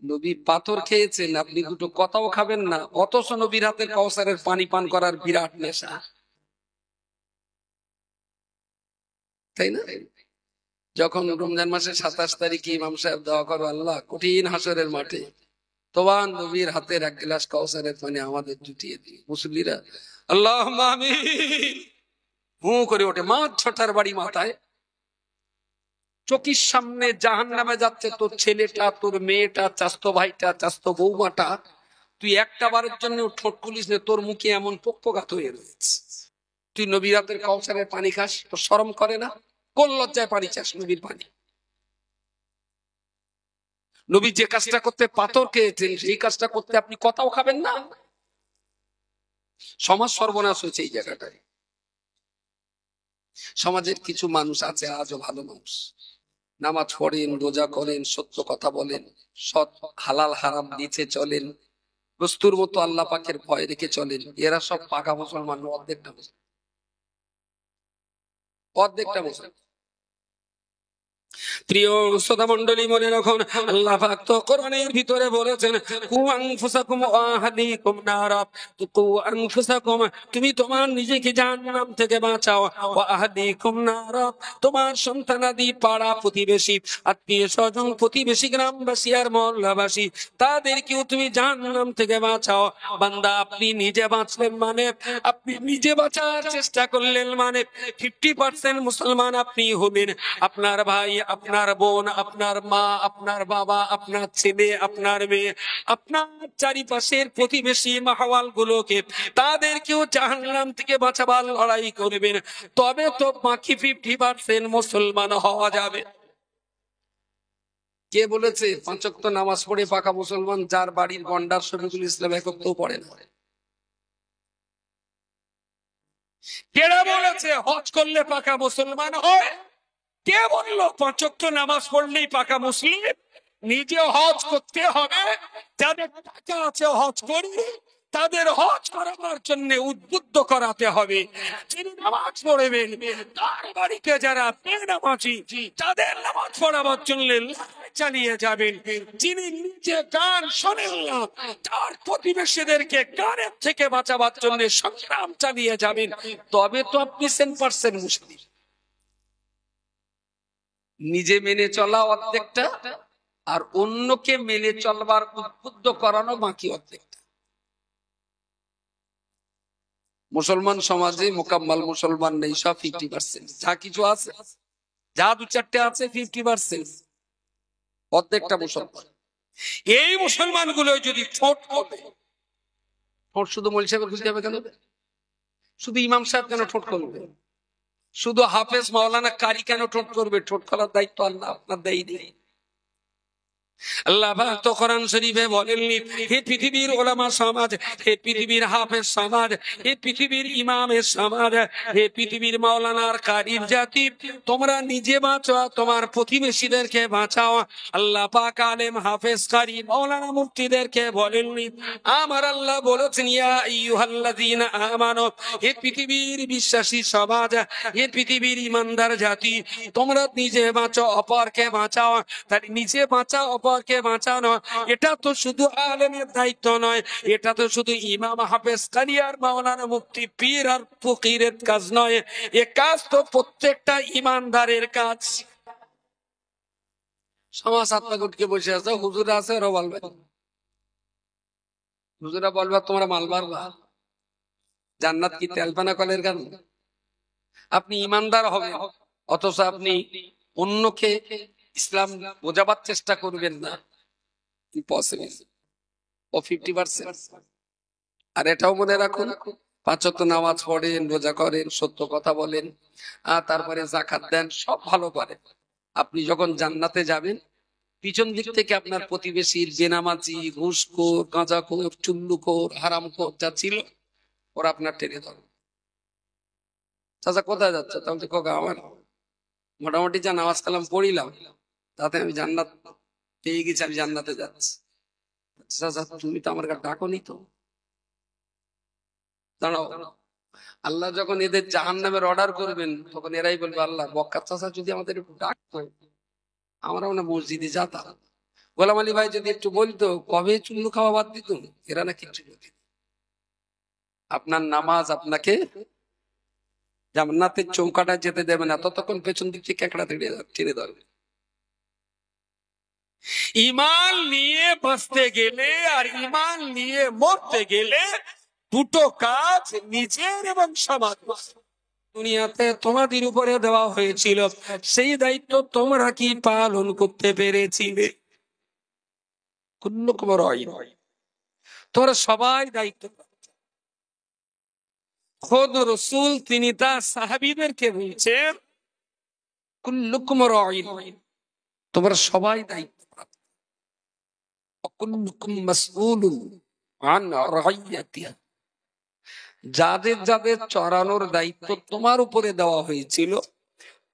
নবী পাথর খেয়েছেন, আপনি দুটো কথাও খাবেন না, অথচ নবীর হাতের কাউসারের পানি পান করার বিরাট নেশা, তাই না? যখন রমজান মাসের 27 তারিখে ইমাম সাহেব দোয়া করো, আল্লাহ কঠিন হাসরের মাঠে তোমার নবীর হাতের এক গ্লাস কাউসারের পানি আমাদের জুটিয়ে দিই, মুসল্লিরা আল্লাহুম্মা আমিন হু করে ওঠে। মা ছটার বাড়ি মাথায়, চোখের সামনে জাহান্নামে যাচ্ছে তোর ছেলেটা, তোর মেয়েটা, চাস্তো ভাইটা, চাস্তো বৌমাটা, তুই একটা বারের জন্য ঠোঁট খুলিস না, তোর মুখে এমন পক্ষঘাত হয়ে রয়েছে, তুই নবীর হাতের কাউসারের পানি খাস, তোর শরম করে না? কোন লজ্জায় পানি চাস নবীর পানি? নবী যে কাজটা করতে পাথর খেয়েছেন, সেই কাজটা করতে আপনি কথাও খাবেন না? সমাজ সর্বনাশ হয়েছে এই জায়গাটায়। সমাজের কিছু মানুষ আছে আজও ভালো মানুষ, নামাজ পড়েন, রোজা করেন, সত্য কথা বলেন, সৎ হালাল হারাম নিচে চলেন, বস্তুর মতো আল্লাহ পাকের ভয় রেখে চলেন, এরা সব পাকা মুসলমান। অর্ধেকটা মুসলমান। প্রিয় শ্রোতা মণ্ডলী, মনে রাখুন আল্লাহ পাক তো কোরআনের ভিতরে বলেছেন, কু আনফুসাকুম ওয়া আহলিকুম নারা, কু আনফুসাকুম, তুমি তোমার নিজেকে জাহান্নাম থেকে বাঁচাও, ওয়া আহলিকুম নারা, তোমার সন্তানাদি, পাড়া প্রতিবেশী, আত্মীয় স্বজন, প্রতিবেশী, গ্রামবাসী আর মহল্লাবাসী, তাদেরকেও তুমি জাহান্নাম থেকে বাঁচাও। বান্দা, আপনি নিজে বাঁচলেন মানে, আপনি নিজে বাঁচার চেষ্টা করলেন মানে 50% মুসলমান আপনি হবেন। আপনার ভাই, আপনার বোন, আপনার মা, আপনার বাবা, আপনার ছেলে, আপনার মেয়ে, আপনার চারিপাশের প্রতিবেশী মাহওয়াল গুলোকে, তাদেরকেও জাহান্নাম থেকে বাঁচাবার লড়াই করবেন, তবে তো বাকি 50% মুসলমান হওয়া যাবে। কে বলেছে 5 ওয়াক্ত নামাজ পড়ে পাকা মুসলমান? যার বাড়ির গন্ডার শফিকুল ইসলাম এক ওয়াক্তও পড়ে না। কেরা বলেছে হজ করলে পাকা মুসলমান হয়? কে বললো 5 ওয়াক্ত নামাজ পড়লেই পাকা মুসলিম? নিজে হজ করতে হবে, যাদের টাকা আছে হজ করি, তাদের হজ করাবার জন্য উদ্বুদ্ধ করাতে হবে। যিনি নামাজ পড়বেন, তার বাড়িতে যারা বেনামাজি, তাদের নামাজ পড়াবার জন্য চালিয়ে যাবেন। যিনি নিজে গান শোনেন না, তার প্রতিবেশীদেরকে গানের থেকে বাঁচাবার জন্য সংগ্রাম চালিয়ে যাবেন, তবে তো আপনি 100% মুসলিম। নিজে মেনে চলা অর্ধেকটা, আর অন্যকে মেনে চলবার উদ্বুদ্ধ করানো বাকি অর্ধেকটা। মুসলমান সমাজে মোকাম্মাল মুসলমান নেই, সব 50%। যা কিছু আছে, যা 2-4টে আছে, 50% অর্ধেকটা মুসলমান। এই মুসলমান গুলো যদি ঠোঁট করবে, ঠোঁট শুধু মৌলভী সাহেবের খুঁজতে হবে কেন? শুধু ইমাম সাহেব কেন ঠোঁট করবে? শুধু হাফেজ মাওলানা কারি কেন ঠোঁট করবে? ঠোঁট করার দায়িত্ব আল্লাহ আপনার দেয়নি। আল্লাহ পাক তো কোরআন শরীফে বলেননি, হে পৃথিবীর ওলামা সমাজ, হে পৃথিবীর হাফেজ সমাজ, হে পৃথিবীর ইমামের সমাজ, হে পৃথিবীর মাওলানার কারির জাতি, তোমরা নিজে বাঁচো, তোমার প্রতিবেশীদেরকে বাঁচাও। আল্লাহ পাক আলেম, হাফেজ, কারি, মাওলানা, মুফতিদেরকে বলেননি? আমার আল্লাহ বলেছেন, ইয়া আইয়ুহাল্লাযীনা আমানু, হে পৃথিবীর বিশ্বাসী সমাজ, হে পৃথিবীর ইমানদার জাতি, তোমরা নিজে বাঁচো, অপরকে বাঁচাও। তাই নিজে বাঁচাও, অপরকে বাঁচানো, এটা তো শুধু আলেমের দায়িত্ব নয়, এটা তো শুধু ইমাম, হাফেজ, কারি আর মাওলানা, মুফতি, পীর আর ফকিরের কাজ নয়, এ কাজ তো প্রত্যেকটা ইমানদারের কাজ। সমাজ আত্মা গুটকে বসে আছে, হুজুরা আছে, ওরা বলবে, হুজুরা বলবে তোমরা মাল মারবা, জান্নাত কি তেলপানা কলের গান? আপনি ইমানদার হবেন, অথচ আপনি অন্যকে ইসলাম বোঝাবার চেষ্টা করবেন না, ইম্পসিবল। ও 50%। আর এটাও মনে রাখুন, 5 ওয়াক্ত নামাজ পড়েন, রোজা করেন, সত্য কথা বলেন, আর তারপরে যাকাত দেন, সব ভালো করেন। আপনি যখন জান্নাতে যাবেন, পিছন দিক থেকে আপনার প্রতিবেশীর বেনামাজি, ঘুষখোর, গাঁজাখোর, চুল্লুখোর, হারামখোর যা ছিল, ওরা আপনার টেনে ধরবে। চাচা কোথায় যাচ্ছে? তাহলে কোকা আমার মোটামুটি যা নামাজ কালাম পড়িলাম, তাতে আমি জান্নাত পেয়ে গেছি, আমি জান্নাতে যাচ্ছি। চাচা তুমি তো আমার কাছে ডাকোনি তো। দাঁড়াও, আল্লাহ যখন এদের জাহান্নামের অর্ডার করবেন, তখন এরাই বলবে আল্লাহ বক্কা চাচা যদি আমাদের একটু ডাকতো, আমরাও না মসজিদে যেতাম। গোলাম আলী ভাই যদি একটু বলতো, কবে চুল্লু খাওয়া বাদ দিত। এরা না কিচ্ছু বলতে। আপনার নামাজ আপনাকে জান্নাতের চৌকাটায় যেতে দেবে না, ততক্ষণ পেছন দিক থেকে কেকড়া টেনে ধরবে। ইমান নিয়ে বাঁচতে গেলে আর ইমান নিয়ে মরতে গেলে দুটো কাজ নিজের এবং সমাজ দুনিয়াতে তোমাদের উপরে দেওয়া হয়েছিল, সেই দায়িত্ব তোমরা কি পালন করতে পেরেছিলে? কুল্লুকুম রাইন, তোমরা সবাই দায়িত্ব। খোদ রাসূল তিনি তার সাহাবীদেরকে বলছেন কুল্লুকুম রাইন, তোমরা সবাই দায়িত্ব, কুল্লুকুম মাসউলুন আন রাইয়াতিহা, যাদের যাদের চড়ানোর দায়িত্ব তোমার উপরে দেওয়া হয়েছিল,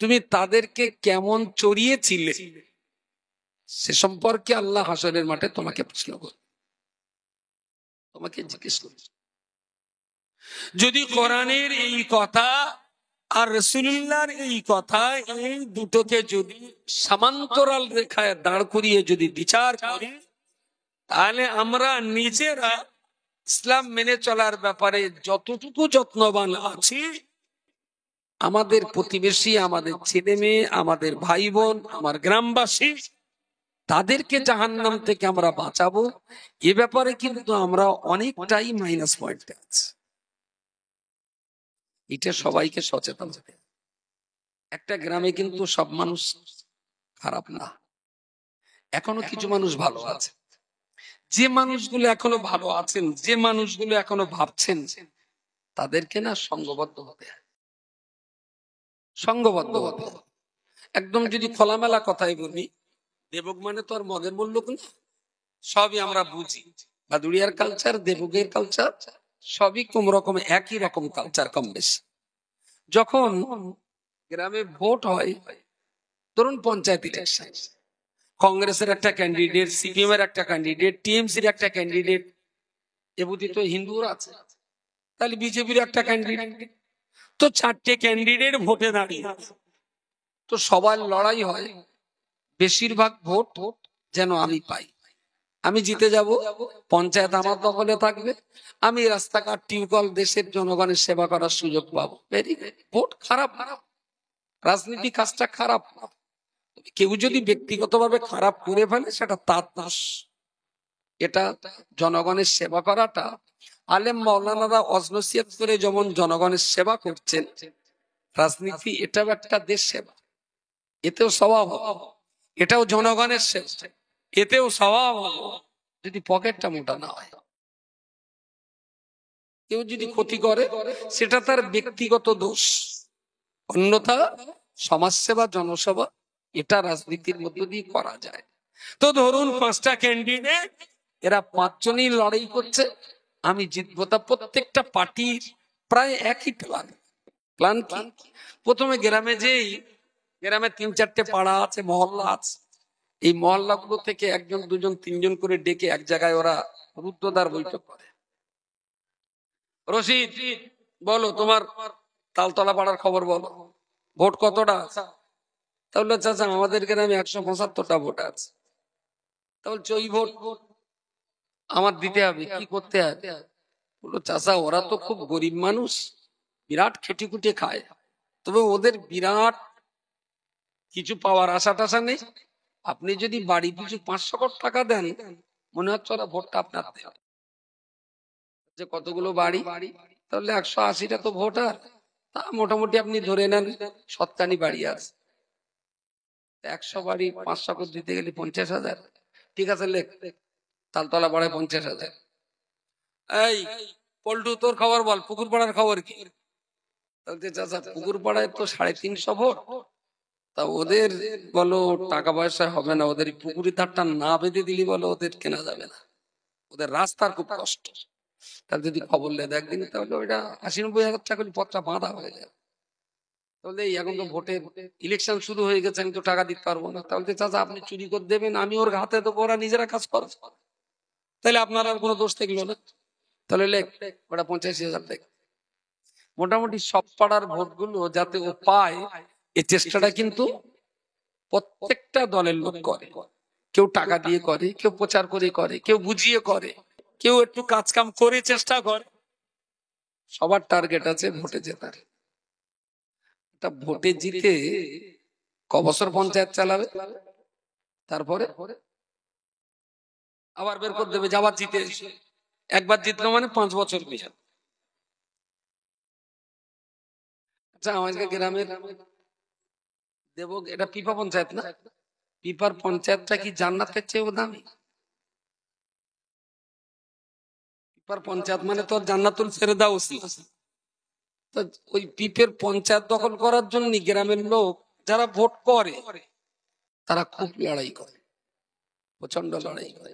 তুমি তাদেরকে কেমন চড়িয়েছিলে সে সম্পর্কে আল্লাহ হাসরের মাঠে তোমাকে প্রশ্ন করবে, তোমাকে জিজ্ঞেস করবে। যদি কোরআনের এই কথা আর রাসূলুল্লাহর এই কথা, এই দুটোকে যদি সমান্তরাল রেখায় দাঁড় করিয়ে যদি বিচার করি, তাহলে আমরা নিজেরা ইসলাম মেনে চলার ব্যাপারে যতটুকু যত্নবান আছি, আমাদের প্রতিবেশী, আমাদের ছেলে মেয়ে, আমাদের ভাই বোন, আমার গ্রামবাসী, তাদেরকে জাহান্নাম থেকে আমরা বাঁচাবো, এ ব্যাপারে কিন্তু আমরা অনেকটাই মাইনাস পয়েন্টে আছি। এটা সবাইকে সচেতন হতে। একটা গ্রামে কিন্তু সব মানুষ খারাপ না, এখনো কিছু মানুষ ভালো আছে। যে মানুষগুলো এখনো ভালো আছেন, যে মানুষগুলো এখনো ভাবছেন, তাদেরকে না সংঘবদ্ধ হতে হয়, সংঘবদ্ধ হতে হয়। একদম যদি খোলামেলা কথাই বলি, দেবক মানে তো আর মদের মূল্য না, সবই আমরা বুঝি। বাদুড়িয়ার কালচার, দেবকের কালচার, সবই কম রকম, একই রকম কালচার, কম বেশি। যখন গ্রামে ভোট হয়, ধরুন পঞ্চায়েত ইলেকশন, কংগ্রেসের একটা ক্যান্ডিডেট, সিপিএম এর একটা ক্যান্ডিডেট, টিএমসির একটা ক্যান্ডিডেট, এবুতি তো হিন্দুরা আছে, তাহলে বিজেপির একটা ক্যান্ডিডেট, তো 4টে ক্যান্ডিডেট ভোটে দাঁড়িয়ে, তো সবার লড়াই হয়, বেশিরভাগ ভোট যেন আমি পাই, আমি জিতে যাব, পঞ্চায়েত আমার দখলে থাকবে, আমি রাস্তাঘাট, টিউবওয়েল, দেশের জনগণের সেবা করার সুযোগ পাবো। ভেরি ভোট খারাপ, রাজনীতি কাজটা খারাপ। কেউ যদি ব্যক্তিগতভাবে খারাপ করে ফেলে, সেটা তার দোষ। এটা জনগণের সেবা করাটা, আলেম মাওলানারা অজনসিয়ত করে যেমন জনগণের সেবা করছেন, রাজনীতি এটাও একটা দেশ সেবা, এতেও স্বভাব, এটাও জনগণের সেবা, এতেও স্বভাব, যদি পকেটটা মোটা না হয়। কেউ যদি ক্ষতি করে, সেটা তার ব্যক্তিগত দোষ, অন্যথা সমাজসেবা, জনসেবা, এটা রাজনীতির মধ্য দিয়ে করা যায়। তো ধরুন 5টা ক্যান্ডিডেট, এরা 5 জনই লড়াই করছে, আমি জিতবো। তা প্রত্যেকটা পার্টির প্রায় একই প্ল্যান। প্ল্যান কি? প্রথমে গ্রামে যেই, গ্রামে 3-4টে পাড়া আছে, মহল্লা আছে, এই মহল্লাগুলো থেকে 1জন 2জন 3জন করে ডেকে এক জায়গায় ওরা রুদ্ধদ্বার বৈঠক করে। রশিদ, বলো তোমার তালতলা পাড়ার খবর বলো, ভোট কতটা? তাহলে চাচা আমাদের গ্রামে 175টা ভোট আছে। তাহলে ওই ভোট আমার দিতে হবে, কি করতে হবে? বললো চাচা ওরা তো খুব গরিব মানুষ, বিরাট খেটে খুটে খায়, তবে ওদের বিরাট কিছু পাওয়ার আশা টাশা নেই, আপনি যদি বাড়ি পিছু 500 কোটি টাকা দেন, মনে হচ্ছে ওরা ভোটটা আপনার দেবে। যে কতগুলো বাড়ি, তাহলে 180টা তো ভোটার, তা মোটামুটি আপনি ধরে নেন শতখানি বাড়ি আছে। 100 বাড়ি 500 কোটি দিতে গেলে 50,000। ঠিক আছে, লেখ তালতলা পাড়ায় 50,000। এই পল্টু, তোর খবর বল, পুকুর পাড়ার খবর কি? তাহলে চাচা, পুকুর পাড়ায় তো 350 ভোট, তা ওদের বলো টাকা পয়সা হবে না, ওদের পুকুরের ধারটা না বেঁধে দিলি বলো ওদের কেনা যাবে না, ওদের রাস্তার খুব কষ্ট। তার যদি খবর লেদে একদিন, তাহলে ওইটা 80-90 হাজার টাকা করে পথটা বাঁধা হয়ে যাবে। তাহলে এখন তো ভোটের ইলেকশন শুরু হয়ে গেছে, আমি তো টাকা দিতে পারবো না। তাহলে চাচা আপনি চুরি করে দেবেন, আমি ওর হাতে দেবো, ওরা নিজেরা কাজ করে, তাহলে আপনার আর কোনো দোষ থাকলো না। তাহলে লেখ ওটা 85,000 লেখ। মোটামুটি সব পাড়ার ভোটগুলো যাতে ও পায়, এই চেষ্টাটা কিন্তু প্রত্যেকটা দলের লোক করে। কেউ টাকা দিয়ে করে, কেউ প্রচার করে করে, কেউ বুঝিয়ে করে, কেউ একটু কাজ কাম করে চেষ্টা করে। সবার টার্গেট আছে ভোটে জেতার। তা ভোটে জিতে কবছর পঞ্চায়েত চালাবে, তারপরে আবার বের করে দেবে, যাবার জিতে এসে। একবার জিতলো মানে 5 বছর মেয়াদ। আচ্ছা, আমাদের গ্রামের দেব, এটা পিপা পঞ্চায়েত না? পিপার পঞ্চায়েতটা কি জান্নাতের চেয়েও দামি? পিপার পঞ্চায়েত মানে তো জান্নাতুল ফেরদাউসি। তো ওই পিপের পঞ্চায়েত দখল করার জন্য গ্রামের লোক যারা ভোট করে, তারা খুব লড়াই করে, প্রচন্ড লড়াই করে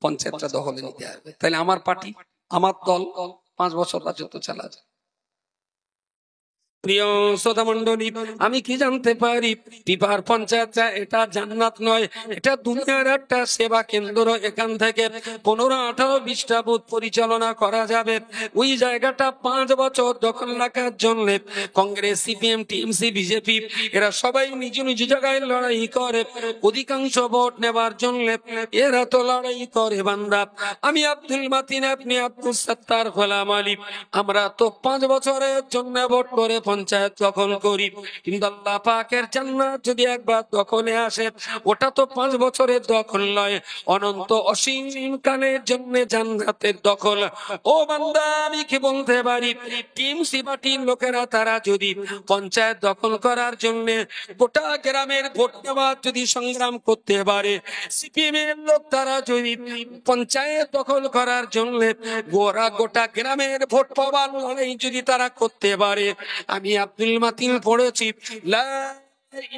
পঞ্চায়েতটা দখলে নিতে হবে। তাহলে আমার পার্টি, আমার দল 5 বছর রাজত্ব চালাবে। প্রিয় শ্রোতা মন্ডলী, আমি কি জানতে পারি, পিপার পঞ্চায়েত এটা জান্নাত নয়, এটা দুনিয়ার একটা সেবা কেন্দ্র। এখান থেকে 15-18-20টা বুথ পরিচালনা করা যাবে। ওই জায়গাটা 5 বছর দখল রাখার জন্য কংগ্রেস, সিপিএম, টিএমসি, বিজেপি এরা সবাই নিজ নিজ জায়গায় লড়াই করে। অধিকাংশ ভোট নেবার জন্য এরা তো লড়াই করে বান্দা। আমি আব্দুল মাতিন, আপনি আব্দুল সত্তার, গোলাম আলী, আমরা তো 5 বছরের জন্য ভোট করে পঞ্চায়েত দখল করি। কিন্তু আল্লাহ পাকের জান্নাত যদি একবার দখলে আসে, ওটা তো 5 বছরের দখল নয়, অনন্ত অসীম কালের জন্য জান্নাতের দখল। ও বান্দা, আমি কি বলতে পারি, টিএমসি পার্টির লোকেরা তারা যদি পঞ্চায়েত দখল করার জন্য গোটা গ্রামের ভোট নেওয়ার যদি সংগ্রাম করতে পারে, সিপিএম এর লোক তারা যদি পঞ্চায়েত দখল করার জন্য গোটা গ্রামের ভোট পাওয়ার লড়াই যদি তারা করতে পারে, আমি আব্দুল মাতিন পড়েছি লা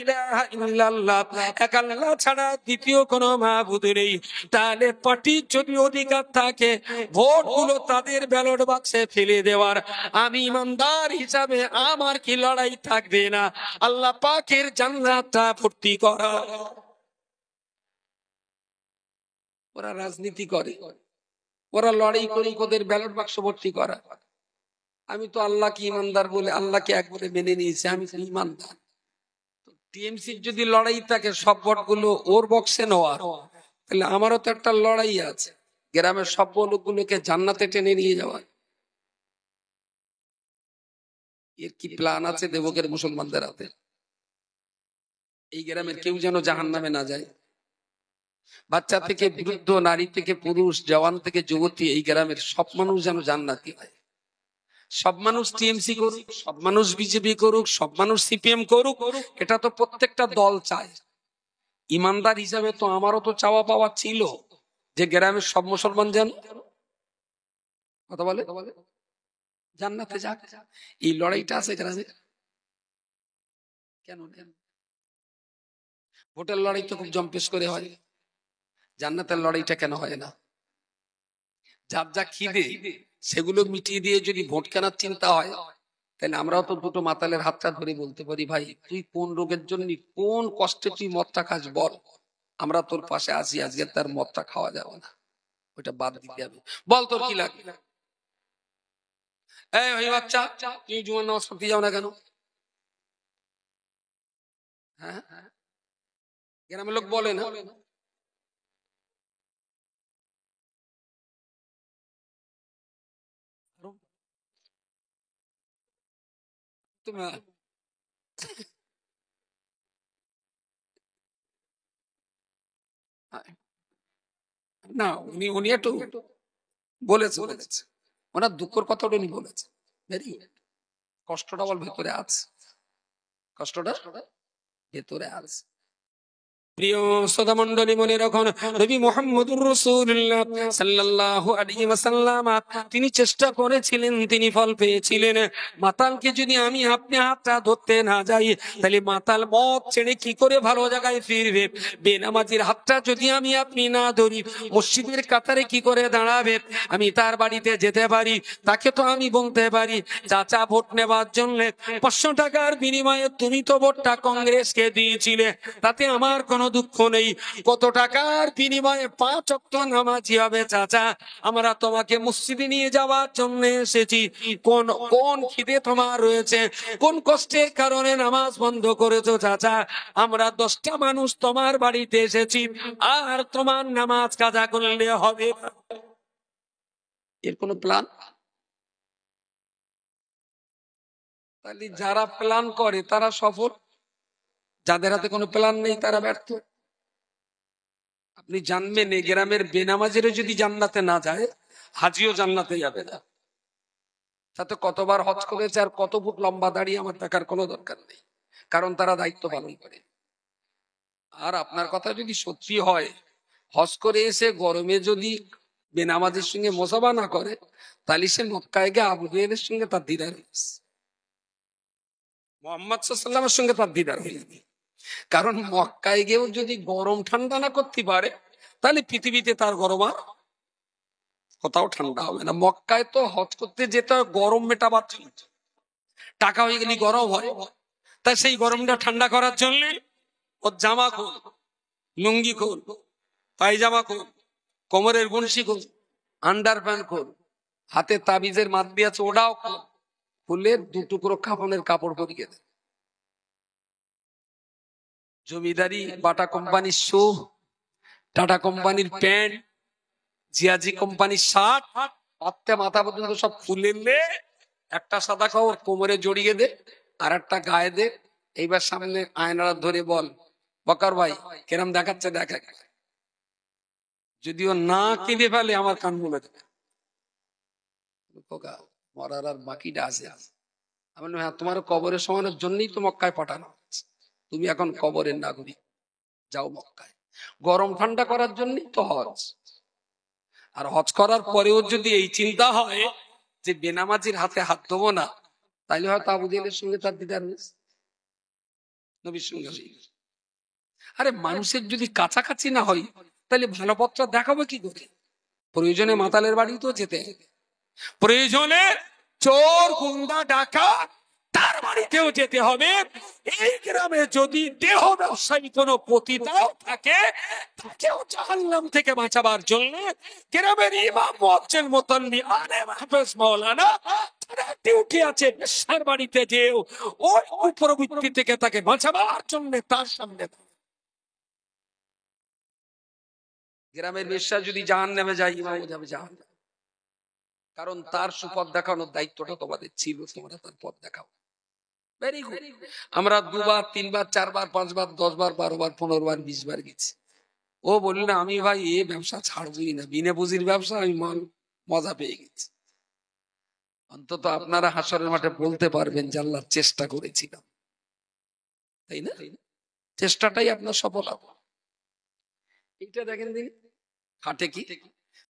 ইলাহা ইল্লাল্লাহ, এক আল্লাহ ছাড়া দ্বিতীয় কোনো মাবুদ নেই। তাহলে পার্টির যদি অধিকার থাকে ভোট গুলো তাদের ব্যালট বাক্সে ফেলে দেওয়ার, আমি ইমানদার হিসাবে আমার কি লড়াই থাকবে না আল্লাহ পাকের জান্নাতটা ভর্তি করা? ওরা রাজনীতি করে, ওরা লড়াই করে ওদের ব্যালট বাক্স ভর্তি করা। আমি তো আল্লাহকে ইমানদার বলে আল্লাহকে একবারে মেনে নিয়েছি, আমি তো ইমানদার। টিএমসির যদি লড়াই থাকে সব ভোটগুলো ওর বক্সে নেওয়া, তাহলে আমারও তো একটা লড়াই আছে, গ্রামের সব লোকগুলোকে জান্নাতে টেনে নিয়ে যাওয়া। এর কি প্ল্যান আছে দেবকের মুসলমানদের হাতে? এই গ্রামের কেউ যেন জাহান্নামে না যায়। বাচ্চা থেকে বৃদ্ধ, নারী থেকে পুরুষ, জওয়ান থেকে যুবতী, এই গ্রামের সব মানুষ যেন জান্নাতি হয়। সব মানুষ টিএমসি করুক, সব মানুষ বিজেপি করুক, সব মানুষ সিপিএম করুক, এটা তো প্রত্যেকটা দল চায়। ইমানদার হিসাবে তো আমারও তো চাওয়া পাওয়া ছিল যে গ্রামের সব মুসলমান যেন কথা বলে জান্নাতে যাক। এই লড়াইটা আছে গ্রামে। কেন ভোটের লড়াই তো খুব জম্পেশ করে হয়, জান্নাতের লড়াইটা কেন হয় না? যার যা খিদে সেগুলো মিটিয়ে দিয়ে যদি ভোট কেনার চিন্তা হয়, তাহলে আমরাও তো দুটো মাতালের হাতটা ধরে বলতে পারি, ভাই তুই কোন রোগের জন্য, কোন কষ্টে তুই মদটা খাস বল, আমরা তোর পাশে আছি, আজকে তার মদটা খাওয়া যাবে না, ওইটা বাদ দিতে হবে, বল তোর কি লাগে। এই বাচ্চা, তুই জুমার নামাজ পড়তে যাও না কেন? হ্যাঁ, গ্রামের লোক বলে না? তুমি না, উনি উনি একটু বলেছে, ওনার দুঃখের কথাটা উনি বলেছে। Very good. কষ্টটা বল ভেতরে আছে, কষ্টটা ভেতরে আছে। প্রিয় শ্রোতা মণ্ডলী, মনে রাখুন নবী মুহাম্মদুর রাসূলুল্লাহ সাল্লাল্লাহু আলাইহি ওয়াসাল্লাম তিনি চেষ্টা করেছিলেন, তিনি ফল পেয়েছিলেন। মাতালকে যদি আমি আপনি হাতটা ধরতে না যাই, তাহলে মাতাল মদ ছেড়ে কি করে ভালো জায়গায় ফিরবে? বেনামাজির হাতটা যদি আমি আপনি না ধরি, মসজিদের কাতারে কি করে দাঁড়াবে? আমি তার বাড়িতে যেতে পারি, তাকে তো আমি বলতে পারি, চাচা ভোট নেবার জন্য 500 টাকার বিনিময়ে তুমি তো ভোটটা কংগ্রেসকে দিয়েছিলে, তাতে আমার কোনো দুঃখ নেই। কত টাকার বিনিময়ে 5 ওয়াক্ত নামাজি হবে চাচা? আমরা তোমাকে মসজিদে নিয়ে যাওয়ার জন্য এসেছি। কোন কোন খিদে তোমার রয়েছে? কোন কষ্টের কারণে নামাজ বন্ধ করেছো চাচা? আমরা 10টা মানুষ তোমার বাড়িতে এসেছি, আর তোমার নামাজ কাজা করলে হবে? এর কোনো প্ল্যান? তাহলে যারা প্ল্যান করে তারা সফল, যাদের হাতে কোনো প্ল্যান নেই তারা ব্যর্থ। আপনি জানবেন এই গ্রামের বেনামাজিরও যদি জান্নাতে না যায়, হাজিও জান্নাতে যাবে না। তাতে কতবার হজ করেছে আর কত ফুট লম্বা দাঁড়িয়ে আমার দেখার কোনো দরকার নেই, কারণ তারা দায়িত্ব পালন করে। আর আপনার কথা যদি সত্যি হয়, হজ করে এসে গরমে যদি বেনামাজির সঙ্গে মোসাফা না করে, তাহলে সে মক্কায় গিয়ে আবু জেহেলের সঙ্গে তার দিদার হয়েছে, মুহাম্মদ সাল্লাল্লাহু আলাইহি ওয়াসাল্লামের সঙ্গে তার দিদার হয়েছে। কারণ মক্কায় গিয়েও যদি গরম ঠান্ডা না করতে পারে, তাহলে পৃথিবীতে তার গরম আর কোথাও ঠান্ডা হবে না। মক্কায় তো হজ করতে যেতে হয় গরম মেটাবার জন্য, টাকা হয়ে গেলে গরম হয়, তাই সেই গরমটা ঠান্ডা করার জন্য ওর জামা খোল, লুঙ্গি খোল, পায়জামা খোল, কোমরের বংশী খোল, আন্ডার প্যান্ট খোল, হাতে তাবিজের মাত দিয়েছে ওটাও খোল, খুলে 2 টুকরো কাফনের কাপড় পরিয়ে দেয়। জমিদারি বাটা কোম্পানির শু, টাটা কোম্পানির প্যান্ট, জিয়াজি কোম্পানির শার্ট, হাতে মাথা পর্যন্ত সব খুলে নে, একটা সাদা কাপড় কোমরে জড়িয়ে দে, আর একটা গায়ে দে। এইবার সামনে আয়নাটা ধরে বল, বকার ভাই কেরম দেখাচ্ছে দেখা। যদিও না কেঁদে ফেলে আমার কান বলে দেবে, মরার আর বাকিটা আছে। আমি বললাম, হ্যাঁ, তোমার কবরের সমানের জন্যই তো মক্কায় পাঠানো হচ্ছে, তুমি এখন কবরের নাগরিক, যাও মক্কায়। গরম ঠান্ডা করার জন্যই তো হজ। আর হজ করার পরেও যদি এই চিন্তা হয় যে বেনামাজির হাতে হাত দেবো না, তাইলে হয়তো আবু জেহেলের সঙ্গে তার দিদার হয়েছে, নবীর সঙ্গে। আরে মানুষের যদি কাছাকাছি না হয়, তাহলে ভালো পথটা দেখাবো কি করে? প্রয়োজনে মাতালের বাড়ি তো যেতে হবে, প্রয়োজনে চোর গুন্ডা ডাকাত তার বাড়িতেও যেতে হবে। এই গ্রামে যদি দেহ ব্যবসায়ী কোনো পতিতাও থাকে, তাকেও জাহান্নাম থেকে বাঁচাবার জন্য গ্রামের ইমাম, মুয়াজ্জিন, মুতাল্লি, আলেম, হাফেজ, মাওলানা তারা ডিউটি আছে বেশ্যার বাড়িতে যেও ওই কুপ্রবৃত্তি থেকে তাকে বাঁচাবার জন্য তার সামনে। গ্রামের বেশ্যা যদি জাহান্নামে যায়, ইমামও যাবে জাহান্নামে, কারণ তার সুপথ দেখানোর দায়িত্বটা তোমাদের ছিল, তোমরা তার পথ দেখাও। Very good. আমরা 2 বার 3 বার 4 বার 5 বার 10 বার 12 বার 15 বার 20 বার গেছি। ও বলল না আমি ভাই এই ব্যবসা ছাড়বই না, বিনা পুঁজির ব্যবসা, আমি মজা পেয়ে গেছি। অন্তত আপনারা হাসরের মাঠে বলতে পারবেন যে আল্লাহর চেষ্টা করেছিলাম, তাই না? চেষ্টাটাই আপনার সফলতা। এইটা দেখেন দিন, হাটে কি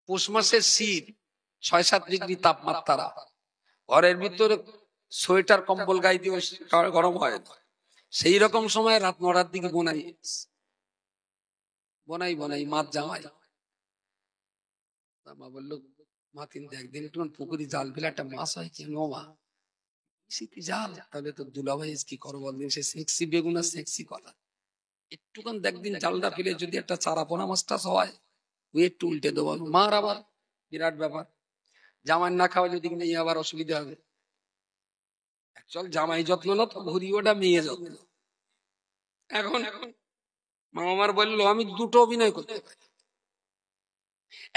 পৌষ মাসের শীত, 6-7 ডিগ্রি তাপমাত্রা, ঘরের ভিতরে সোয়েটার কম্বল গায়ে দিয়ে গরম হয় না। সেই রকম সময় রাত 9টার দিকে বনাই মাছ জামাই। মা বললো, মা তিন একদিন একটু পুকুরি জাল ফেলে একটা মাছ হয়, কেন মা? শীতি জাল, তাহলে তো দুলাভাই কি করবো, সে সেক্সি বেগুন আর সেক্সি কলা, একটুখান দেখদিন জালটা ফেলে যদি একটা চারা পোনা মাছ টাছ হয়, ওই একটু উল্টে দেবো। মার আবার বিরাট ব্যাপার, জামাই না খাওয়া যদি নিয়ে আবার অসুবিধা হবে। চল জামাই যত্ন না তো ঘুরি, ওটা মেয়ে যত্ন। এখন মা আমার বললো আমি 2টো অভিনয় করতে পারি।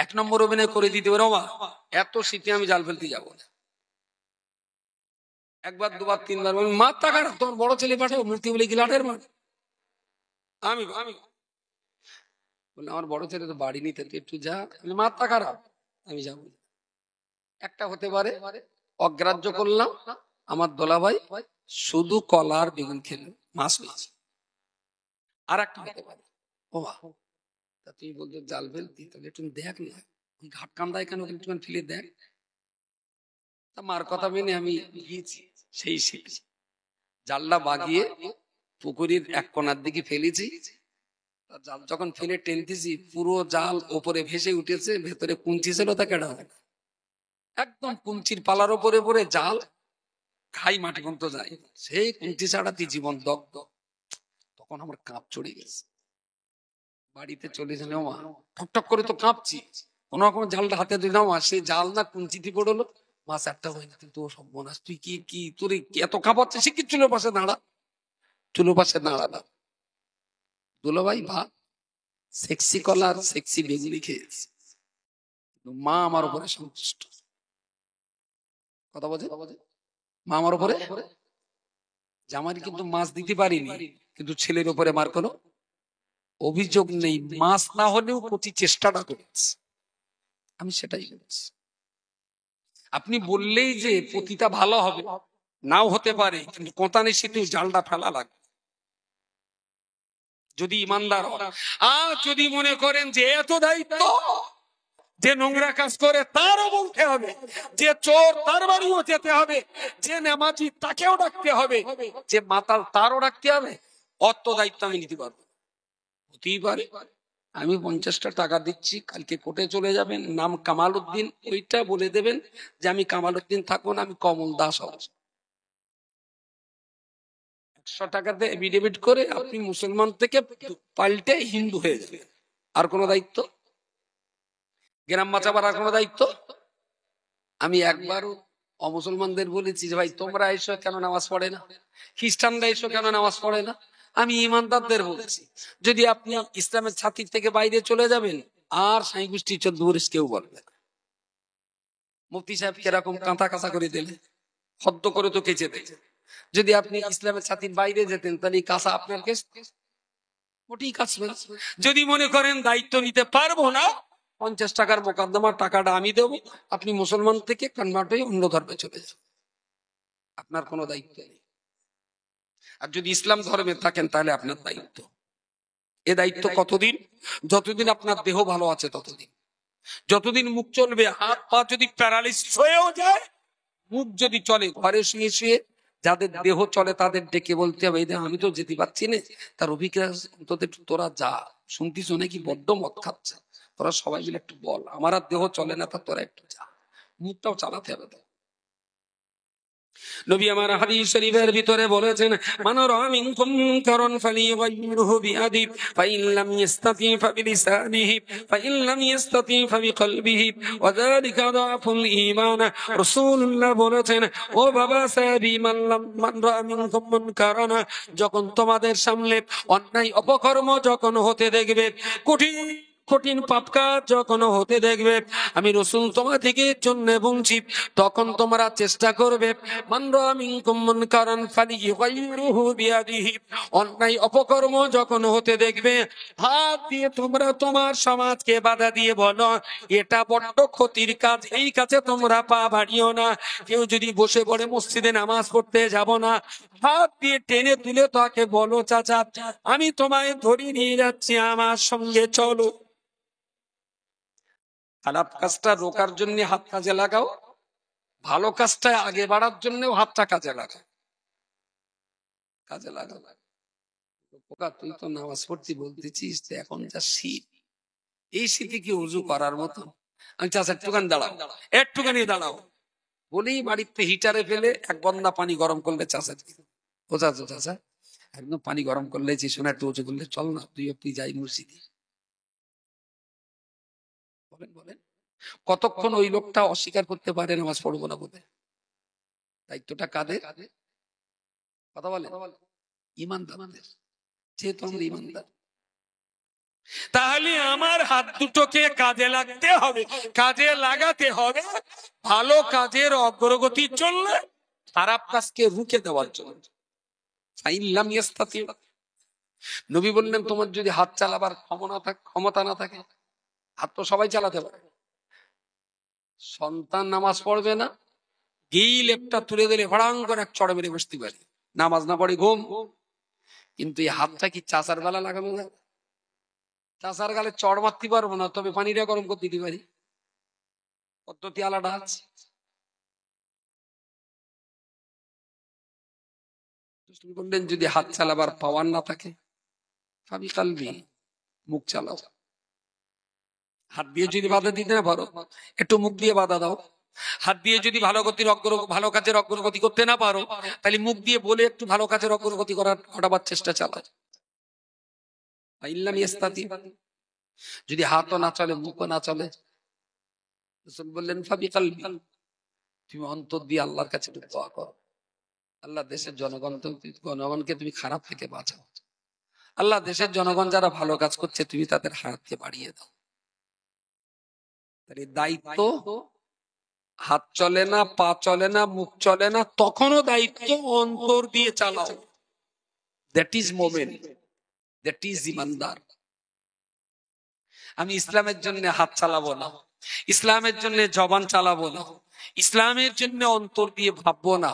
1 নম্বর অভিনয় করে দিতে পারো, মা এত শীতে আমি জাল ফেলতে যাবো না। 1 বার 2 বার 3 বার মা টাকা তোমার বড় ছেলে পাঠাও, মূর্তি বলে গিলাটের মা। আমি বললে আমার বড় ছেলে তো বাড়ি নিতে, তুই একটু যা। মাথা খারাপ, আমি যাবো। একটা হতে পারে, অগ্রাহ্য করলাম। আমার দোলাভাই শুধু কলা আর বেগুন খেলো, মাছ হয়েছে। আর একটা হতে পারে, ও তা তুই বলতো জাল ফেলতি, তাহলে একটু দেখ না, ওই ঘাট কান্দায় কেন একটু ফেলে দেখ। তা মার কথা মেনে আমি গিয়েছি, সেই শিখেছি। জালটা বাগিয়ে পুকুরের এক কোনার দিকে ফেলেছি। জাল যখন ফেলে টেনতেছি, পুরো জাল ওপরে ভেসে উঠেছে, ভেতরে কুঞ্চি ছিল, তা কেডা একদম কুঞ্চির পালার ওপরে পরে জাল খাই মাটি পর্যন্ত যায়, সেই কুঞ্চি ছাড়াতে জীবন দগ্ধ। তখন আমার কাঁপ চড়ে গেছে। বাড়িতে চলে গেলে মা ঠকঠক করে তো কাঁপছি, কোন রকম জালটা হাতে দিলাম, আর সেই জাল না কুঞ্চিতে পড়লো, মাছ একটা হয় না। কিন্তু সব বোনাস, তুই কি তোর এত কাঁপাচ্ছে, সে কি চুলোর পাশে দাঁড়া, চুলোর পাশে দাঁড়ালা। দুলাভাই ভাত, সেক্সি কলার সেক্সি বেগুনি খেয়েছে, মা আমার উপরে সন্তুষ্ট। কথা বলছে, মা আমার উপরে, জামাই কিন্তু মাছ দিতে পারিনি, কিন্তু ছেলের উপরে মার কোনো অভিযোগ নেই। মাছ না হলেও প্রতি চেষ্টাটা করেছে, আমি সেটাই বলছি। আপনি বললেই যে প্রতিটা ভালো হবে, নাও হতে পারে, কিন্তু কোঁতানি সেতু জালটা ফেলা লাগবে যদি ইমানদার হন। আর যদি মনে করেন যে এত দায়িত্ব, যে নোংরা কাজ করে তারও বলতে হবে, যে চোর তার বাড়িও যেতে হবে, যে নামাজি তাকেও ডাকতে হবে, যে মাতাল তারও ডাকতে হবে, অত দায়িত্ব আমি নিতে পারবো। হতেই পারে আমি 50টা টাকা দিচ্ছি, কালকে কোর্টে চলে যাবেন, নাম কামাল উদ্দিন, ওইটা বলে দেবেন যে আমি কামাল উদ্দিন থাকবো না, আমি কমল দাস হব। 100 টাকাতে এফিডেভিট করে আপনি মুসলমান থেকে পাল্টে হিন্দু হয়ে যাবেন। আর কোনো দায়িত্ব, গ্রাম বাঁচাবার আর কোনো দায়িত্ব। আমি একবারও অমুসলমানদের বলেছি যে ভাই তোমরা এসো কেন নামাজ পড়ে না, খ্রিস্টানরা এসো কেন নামাজ পড়ে না। আমি ইমানদারদের বলছি, যদি আপনি ইসলামের ছাতির থেকে বাইরে চলে যাবেন, আর সাই গোষ্ঠী 14 কেউ বলবে না। মুফতি সাহেব কিরকম কাঁথা কাঁচা করে দিলে, হদ্দ করে তো কেচে দেয়। যদি আপনি ইসলামের ছাতির বাইরে যেতেন, তাহলে কাঁচা আপনার মোটেই কাছবে না। যদি মনে করেন দায়িত্ব নিতে পারবো না, 50 টাকার মোকদ্দমার টাকাটা আমি দেবো, আপনি মুসলমান থেকে কনভার্ট হয়ে অন্য ধর্মে চলে যান, আপনার কোনো দায়িত্ব নেই। আর যদি ইসলাম ধর্মে থাকেন, তাহলে আপনার দায়িত্ব। এ দায়িত্ব কতদিন? যতদিন আপনার দেহ ভালো আছে ততদিন। যতদিন মুখ চলবে, হাত পা যদি প্যারালিসিস হয়েও যায়, মুখ যদি চলে, ঘরে শুয়ে শুয়ে যাদের দেহ চলে তাদের ডেকে বলতে হবে, আমি তো যেতে পারছি না, তার অভিজ্ঞতা তোরা যা, শুনতিস নাকি বড্ড মদ খাচ্ছে, তোরা সবাই মিলে একটু বল, আমার আর দেহ চলে না, তা তোরা একটু যা, মুখটাও চালাতে হবে। নবী আমার হাদিস শরীফের ভিতরে বলেছেন, মান রাআ মিনকুম মুনকারান ফালিয়ুগাইয়িরহু বিয়াদিহি ফাইন লাম ইস্তাতি ফাবিলিসানিহি ফাইন লাম ইস্তাতি ফাবিকলবিহি ওয়া যালিকা আযাফুল ঈমান। রাসূলুল্লাহ বলেছেন, ও বাবা সাহাবী, মান রাআ মিনকুম মুনকারান, যখন তোমাদের সামনে অন্যায় অপকর্ম যখন হতে দেখবে, কঠিন কঠিন পাপ কাজ যখন হতে দেখবে, আমি রাসূল তোমাদেরকে জন্য বলছি, তখন তোমরা চেষ্টা করবে, মান রাআ মিনকুম মুনকারান ফালিয়ুগাইয়িরহু বিয়াদিহি, অন্যায় অপকর্ম যখন হতে দেখবে, হাত দিয়ে তোমরা তোমার সমাজকে বাধা দিয়ে বলো এটা বড্ড ক্ষতির কাজ, এই কাজে তোমরা পা বাড়িও না। কেউ যদি বসে পড়ে মসজিদে নামাজ পড়তে যাব না, হাত দিয়ে টেনে তুলে তাকে বলো, চাচা আমি তোমায় ধরে নিয়ে যাচ্ছি, আমার সঙ্গে চলো। খারাপ কাজটা রোকার জন্য হাত কাজে লাগাও, ভালো কাজটা আগে বাড়ার জন্য হাতটা কাজে লাগাও, কাজে লাগাও। পোকা, তুই তো নামাজ পড়তে বলতেছিস, এখন যা শীত, এই শীতে কি উজু করার মতো? আমি চাচা একটুখানি দাঁড়াও, একটুখানি দাঁড়াও বলেই বাড়িতে হিটারে ফেলে এক বন্যা পানি গরম করলে চাচা, ও চাচা চাচা একদম পানি গরম করলে শোনা একটু উঁচু করলে, চল না তুই যাই মসজিদে। বলেন বলেন, কতক্ষণ ওই লোকটা অস্বীকার করতে পারে নামাজ পড়বো না বলে? দায়িত্বটা কাদের? কথা বলে ইমানদারদের, যেহেতু আমরা ইমানদার। তাহলে আমার হাত দুটোকে কাজে লাগতে হবে, কাজে লাগাতে হবে ভালো কাজের অগ্রগতি চললে, খারাপ কাজকে রুখে দেওয়ার জন্য। নবী বললেন তোমার যদি হাত চালাবার ক্ষমতা না থাকে, হাত তো সবাই চালাতে পারে, সন্তান নামাজ পড়বে না, এই লেপটা তুলে দিলে ভাড়াং করে এক চড়ে মেরে বসতে পারে, নামাজ না পড়ে ঘুম। কিন্তু এই হাতটা কি চাচার বেলা লাগানো যায়? চাচার গালে চড় মারতে পারবো না, তবে পানিটা গরম করে দিতে পারি, পদ্ধতি আলাদা আছে। বললেন যদি হাত চালাবার পাওয়ার না থাকে, ভাবি কালবি, মুখ চালাও। হাত দিয়ে যদি বাধা দিতে না পারো, একটু মুখ দিয়ে বাধা দাও। হাত দিয়ে যদি ভালো কাজের অগ্রগতি করতে না পারো, তাহলে মুখ দিয়ে বলে একটু ভালো কাজের অগ্রগতি ঘটাবার চেষ্টা চালাও। যদি হাতও না চলে, মুখও না চলে, বললেন ভাবি কালবি, তুমি অন্তর দিয়ে আল্লাহর কাছে দোয়া করো, আল্লাহ দেশের জনগণকে তুমি খারাপ থেকে বাঁচাও, আল্লাহ দেশের জনগণ যারা ভালো কাজ করছে তুমি তাদের হাতকে বাড়িয়ে দাও। তাহলে দায়িত্ব, হাত চলে না, পা চলে না, মুখ চলে না, তখনও দায়িত্ব অন্তর দিয়ে চালাও। That is moment, that is ইমানদার। আমি ইসলামের জন্য হাত চালাবো না, ইসলামের জন্য জবান চালাবো না, ইসলামের জন্য অন্তর দিয়ে ভাববো না,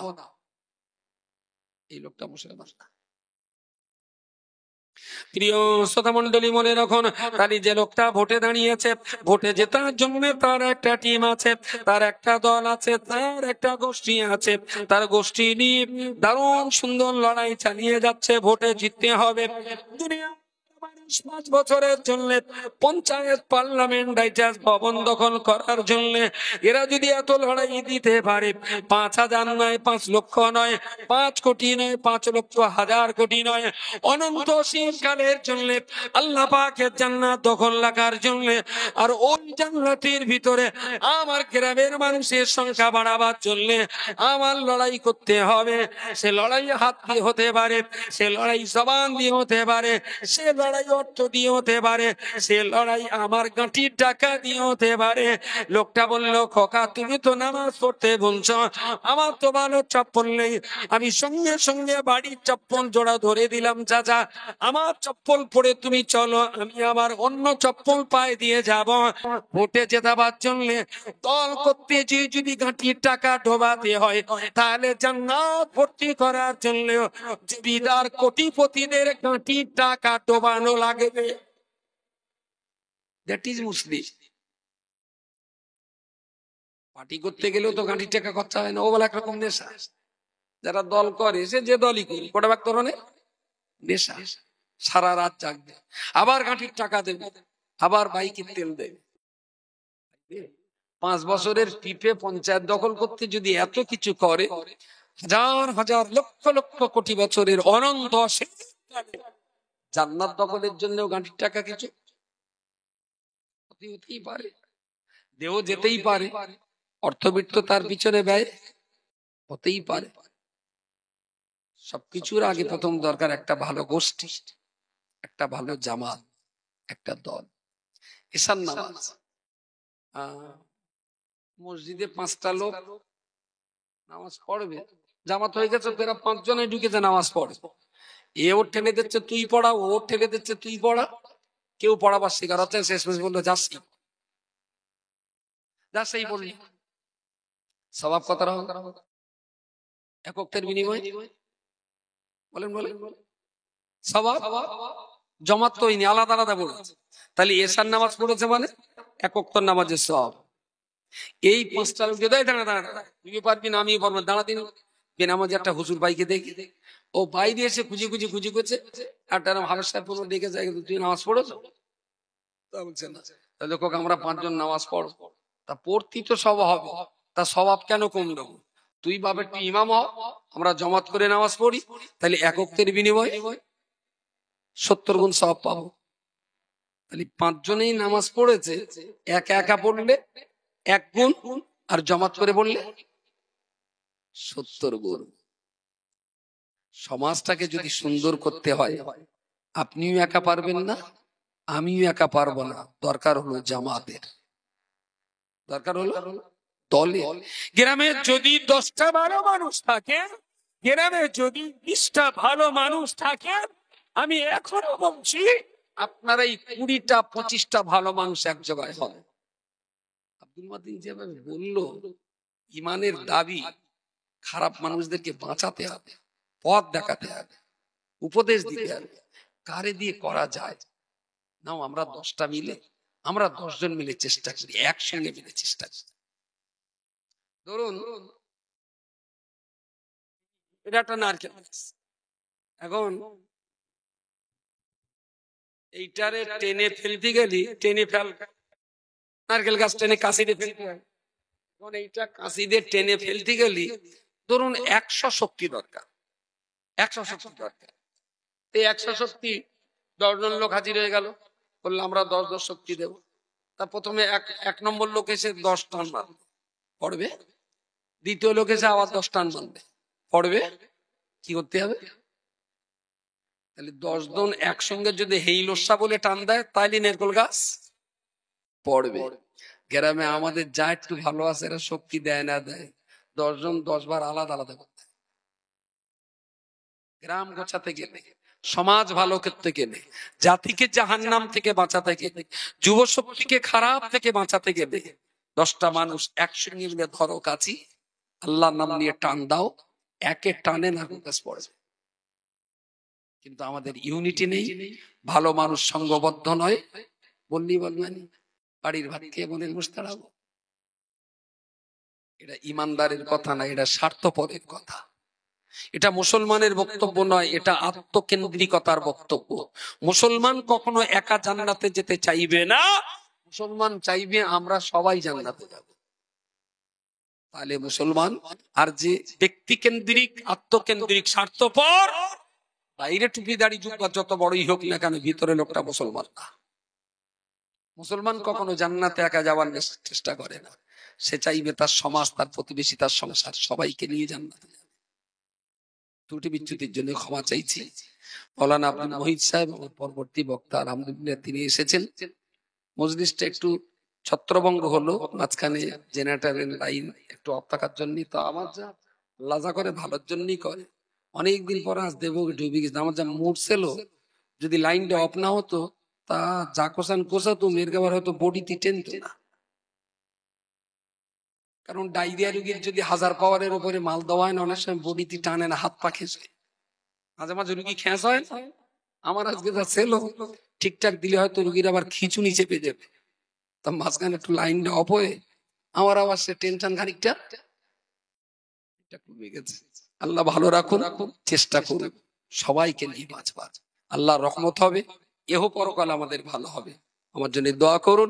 এই লোকটা মুসলমান না। প্রিয় শ্রোতা মন্ডলী, মনে রাখুন, তাহলে যে লোকটা ভোটে দাঁড়িয়েছে, ভোটে জেতার জন্য তার একটা টিম আছে, তার একটা দল আছে, তার একটা গোষ্ঠী আছে, তার গোষ্ঠী নিয়ে দারুণ সুন্দর লড়াই চালিয়ে যাচ্ছে। ভোটে জিততে হবে। দুনিয়া 5 বছরের জন্য পঞ্চায়েত, পার্লামেন্ট, রাইটার্স ভবন দখল করার জন্য এরা যদি এত লড়াই দিতে পারে, 5,000 নয়, 5 লক্ষ নয়, 5 কোটি নয়, 5 লক্ষ হাজার কোটি নয়, অনন্ত শীতকালের জন্য আল্লাহ পাকের জান্নাত দখল রাখার জন্য, আর ওই জান্নাতের ভিতরে আমার গ্রামের মানুষের সংখ্যা বাড়াবার জন্য আমার লড়াই করতে হবে। সে লড়াই হাত দিয়ে হতে পারে, সে লড়াই জবান দিয়ে হতে পারে, সে লড়াই অর্থ দিয়ে হতে পারে, সে লড়াই আমার গাঁটির টাকা দিয়ে হতে পারে। লোকটা বলল, খোকা তুমি তো নামাজ পড়তে বলছো, আমার তো ভালো চপ্পল নেই। আমি সঙ্গে সঙ্গে বাড়ির চপ্পল জোড়া ধরে দিলাম, চাচা আমার চপ্পল পরে তুমি চলো, আমি আমার অন্য চপ্পল পায়ে দিয়ে যাব। ভোটে জেতাবার জন্য দল করতে যে যদি গাঁটির টাকা ঢোবাতে হয়, তাহলে জান্নাত ভর্তি করার জন্য জমিদার কোটিপতিদের গাঁটির টাকা ডোবানো লাগবে। That is Muslim. পার্টি করতে গেলেও তো গাঁটির টাকা খরচা হয় না, ও বলে একরকম নেশা। যারা দল করে, সে যে দলই করি, কোটা ভাগ ধরনের নেশা। সারা রাত জাগবে, আবার গাঁটির টাকা দেবে, আবার বাইকের তেল দেবে। 5 বছরের টিপে পঞ্চায়েত দখল করতে যদি এত কিছু করে, হাজার হাজার লক্ষ লক্ষ কোটি বছরের অনন্ত জান্নাত দখলের জন্য গাঁটির টাকা কিছু হতেই পারে, দেহ যেতেই পারে, অর্থবিত্ত তার পিছনে ব্যয় হতেই পারে। সবকিছুর আগে প্রথম দরকার একটা ভালো গোষ্ঠী, একটা ভালো জামাত, একটা দল। এসার নামাজ মসজিদে 5টা লোক নামাজ পড়বে, জামাত হয়ে গেছে, তারা 5 জনে ঢুকেছে নামাজ পড়ে। এ ওর ঠেলে দিচ্ছে তুই পড়া, ও ঠেলে দিচ্ছে তুই পড়া, কেউ পড়াবার শিকার হচ্ছে। শেষ মেশ বললো যাচ্ছি, যাচ্ছেই বললি স্বভাব কথা এককের বিনিময় বলেন বলেন স্বভাব। জমাত তো হয়নি, আলাদা আলাদা পড়েছে। তাহলে এসার নামাজ পড়েছে মানে একক্তর নামাজের সব। এই 5টা লোক তুই পারবি না, আমি পারবো, দাঁড়াতে বেনামাজি একটা হুজুর ভাইকে দেখি, ও ভাই দিয়ে এসে খুঁজে খুঁজে খুঁজে করছে, আর তারা হাবের সাহেব দেখে যায়, তুই নামাজ পড়েছো? তা বলছে না। তাহলে আমরা 5 জন নামাজ পড়বো, তা পড়তি তো সব হবে, তা স্বভাব কেন কমলো? তুই বাবার তুই ইমাম হ, আমরা জমাত করে নামাজ পড়ি, তাহলে এককের বিনিময় 70 গুণ সওয়াব পাবো। তাহলে 5 জনেই নামাজ পড়েছে, একা একা পড়লে 1 গুণ, আর জমাত করে পড়লে 70 গুণ। সমাজটাকে যদি সুন্দর করতে হয়, আপনিও একা পারবেন না, আমিও একা পারবো না, দরকার হলো জামাতের, দরকার হলো দলে। গ্রামে যদি 10টা ভালো মানুষ থাকে, গ্রামে যদি 20টা ভালো মানুষ থাকে, আমি এখনো বলছি আপনারা এই 20টা 25টা ভালো মানুষ এক জায়গায় হয়। আব্দুল মাতিন যেভাবে বললো, ইমানের দাবি খারাপ মানুষদেরকে বাঁচাতে হবে, পথ দেখাতে হবে, উপদেশ দিতে হবে। কারে দিয়ে করা যায়? নাও আমরা 10টা মিলে, আমরা 10 জন মিলে চেষ্টা করি, একসঙ্গে মিলে চেষ্টা করি। ধরুন এটা একটা নারকেল গাছ, এখন এইটারে টেনে ফেলতে গেলি টেনে ফেল, নারকেল গাছ টেনে কাশি দিয়ে ফেলতে হয়। এখন এইটা কাশি দিয়ে টেনে ফেলতে গেলি ধরুন 100 শক্তি দরকার, 100 শক্তি দরকার। এই 100 শক্তি 10 জন লোক হাজির হয়ে গেল, বললো আমরা 10 শক্তি দেব। তা প্রথমে এক নম্বর লোক এসে 10 টান মারবে, পড়বে। দ্বিতীয় লোক এসে আবার 10 টান মারবে, পড়বে। কি করতে হবে? তাহলে 10 জন একসঙ্গে যদি হেইলসা বলে টান দেয়, তাইলে নারকেল গাছ পড়বে। গ্রামে আমাদের যা একটু ভালো আছে, এরা শক্তি দেয় না দেয়, 10 জন 10 বার আলাদা আলাদা করতে। গ্রাম গোছাতে গেলে, সমাজ ভালো করতে গেলে, জাতিকে জাহান্নাম থেকে বাঁচাতে গেলে, যুব শক্তিকে খারাপ থেকে বাঁচাতে গেলে 10টা মানুষ একসঙ্গে মিলে ধরো কাছি, আল্লাহর নাম নিয়ে টান দাও, একে টানে নারকেল গাছ পড়বে। কিন্তু আমাদের ইউনিটি নেই, ভালো মানুষ সঙ্গবদ্ধ নয়। বললি বলবেন বাড়ির ভাত খেয়ে মনের বসে দাঁড়াবো, এটা ইমানদারের কথা না, এটা স্বার্থপরের কথা। এটা মুসলমানের বক্তব্য নয়, এটা আত্মকেন্দ্রিকতার বক্তব্য। মুসলমান কখনো একা জান্নাতে যেতে চাইবে না, মুসলমান চাইবে আমরা সবাই জান্নাতে যাব। তাহলে মুসলমান। আর যে ব্যক্তি কেন্দ্রিক, আত্মকেন্দ্রিক, স্বার্থপর, বাইরে টুপি দাড়ি জুব্বা যত বড়ই হোক না কেন, ভিতরে লোকটা মুসলমান না। মুসলমান কখনো জান্নাতে একা যাওয়ার চেষ্টা করে না, সে চাইবে তার সমাজ, তার প্রতিবেশী, তার সংসার সবাইকে নিয়ে জান্নাতে যাবে। ত্রুটি বিচ্যুতির জন্য ক্ষমা চাইছি। মৌলানা আব্দুল মুহিত সাহেব আমার পরবর্তী বক্তা, আলহামদুলিল্লাহ তিনি এসেছেন। মজলিসটা একটু ছত্রভঙ্গ হলো, মাঝখানে জেনারেটরের লাইন একটু অফ থাকার জন্য। তো আমার যা লাজা করে ভালোর জন্যই করে, অনেকদিন পর আজ দেবো ডুবে গেছে। আমার যা মুড ছিল, যদি লাইনটা অফ না হতো তা যা কোসান কোসাতো মেয়ের গাবার হয়তো বডিতে টেনতো না। কারণ ডায়রিয়া রোগীর যদি 1000 পাওয়ারের উপরে মাল দেওয়া হয় না, অনেক সময় বডিতে টানে না, হাত পা খেঁচে, মাঝে মাঝে রুগী খেঁচ হয়। আমার আজকে যা ছিল, ঠিকঠাক দিলে হয়তো রুগীর আবার খিচুনি চেপে যাবে। তা মাঝখানে একটু লাইনটা অফ হয়ে আমার আবার সে টেনশন খানিকটা কমে গেছে। আল্লাহ ভালো রাখুন, চেষ্টা করুন সবাইকে নিয়ে বাঁচবার। আল্লাহর রহমত হবে, এহ পরকাল আমাদের ভালো হবে। আমার জন্য দোয়া করুন।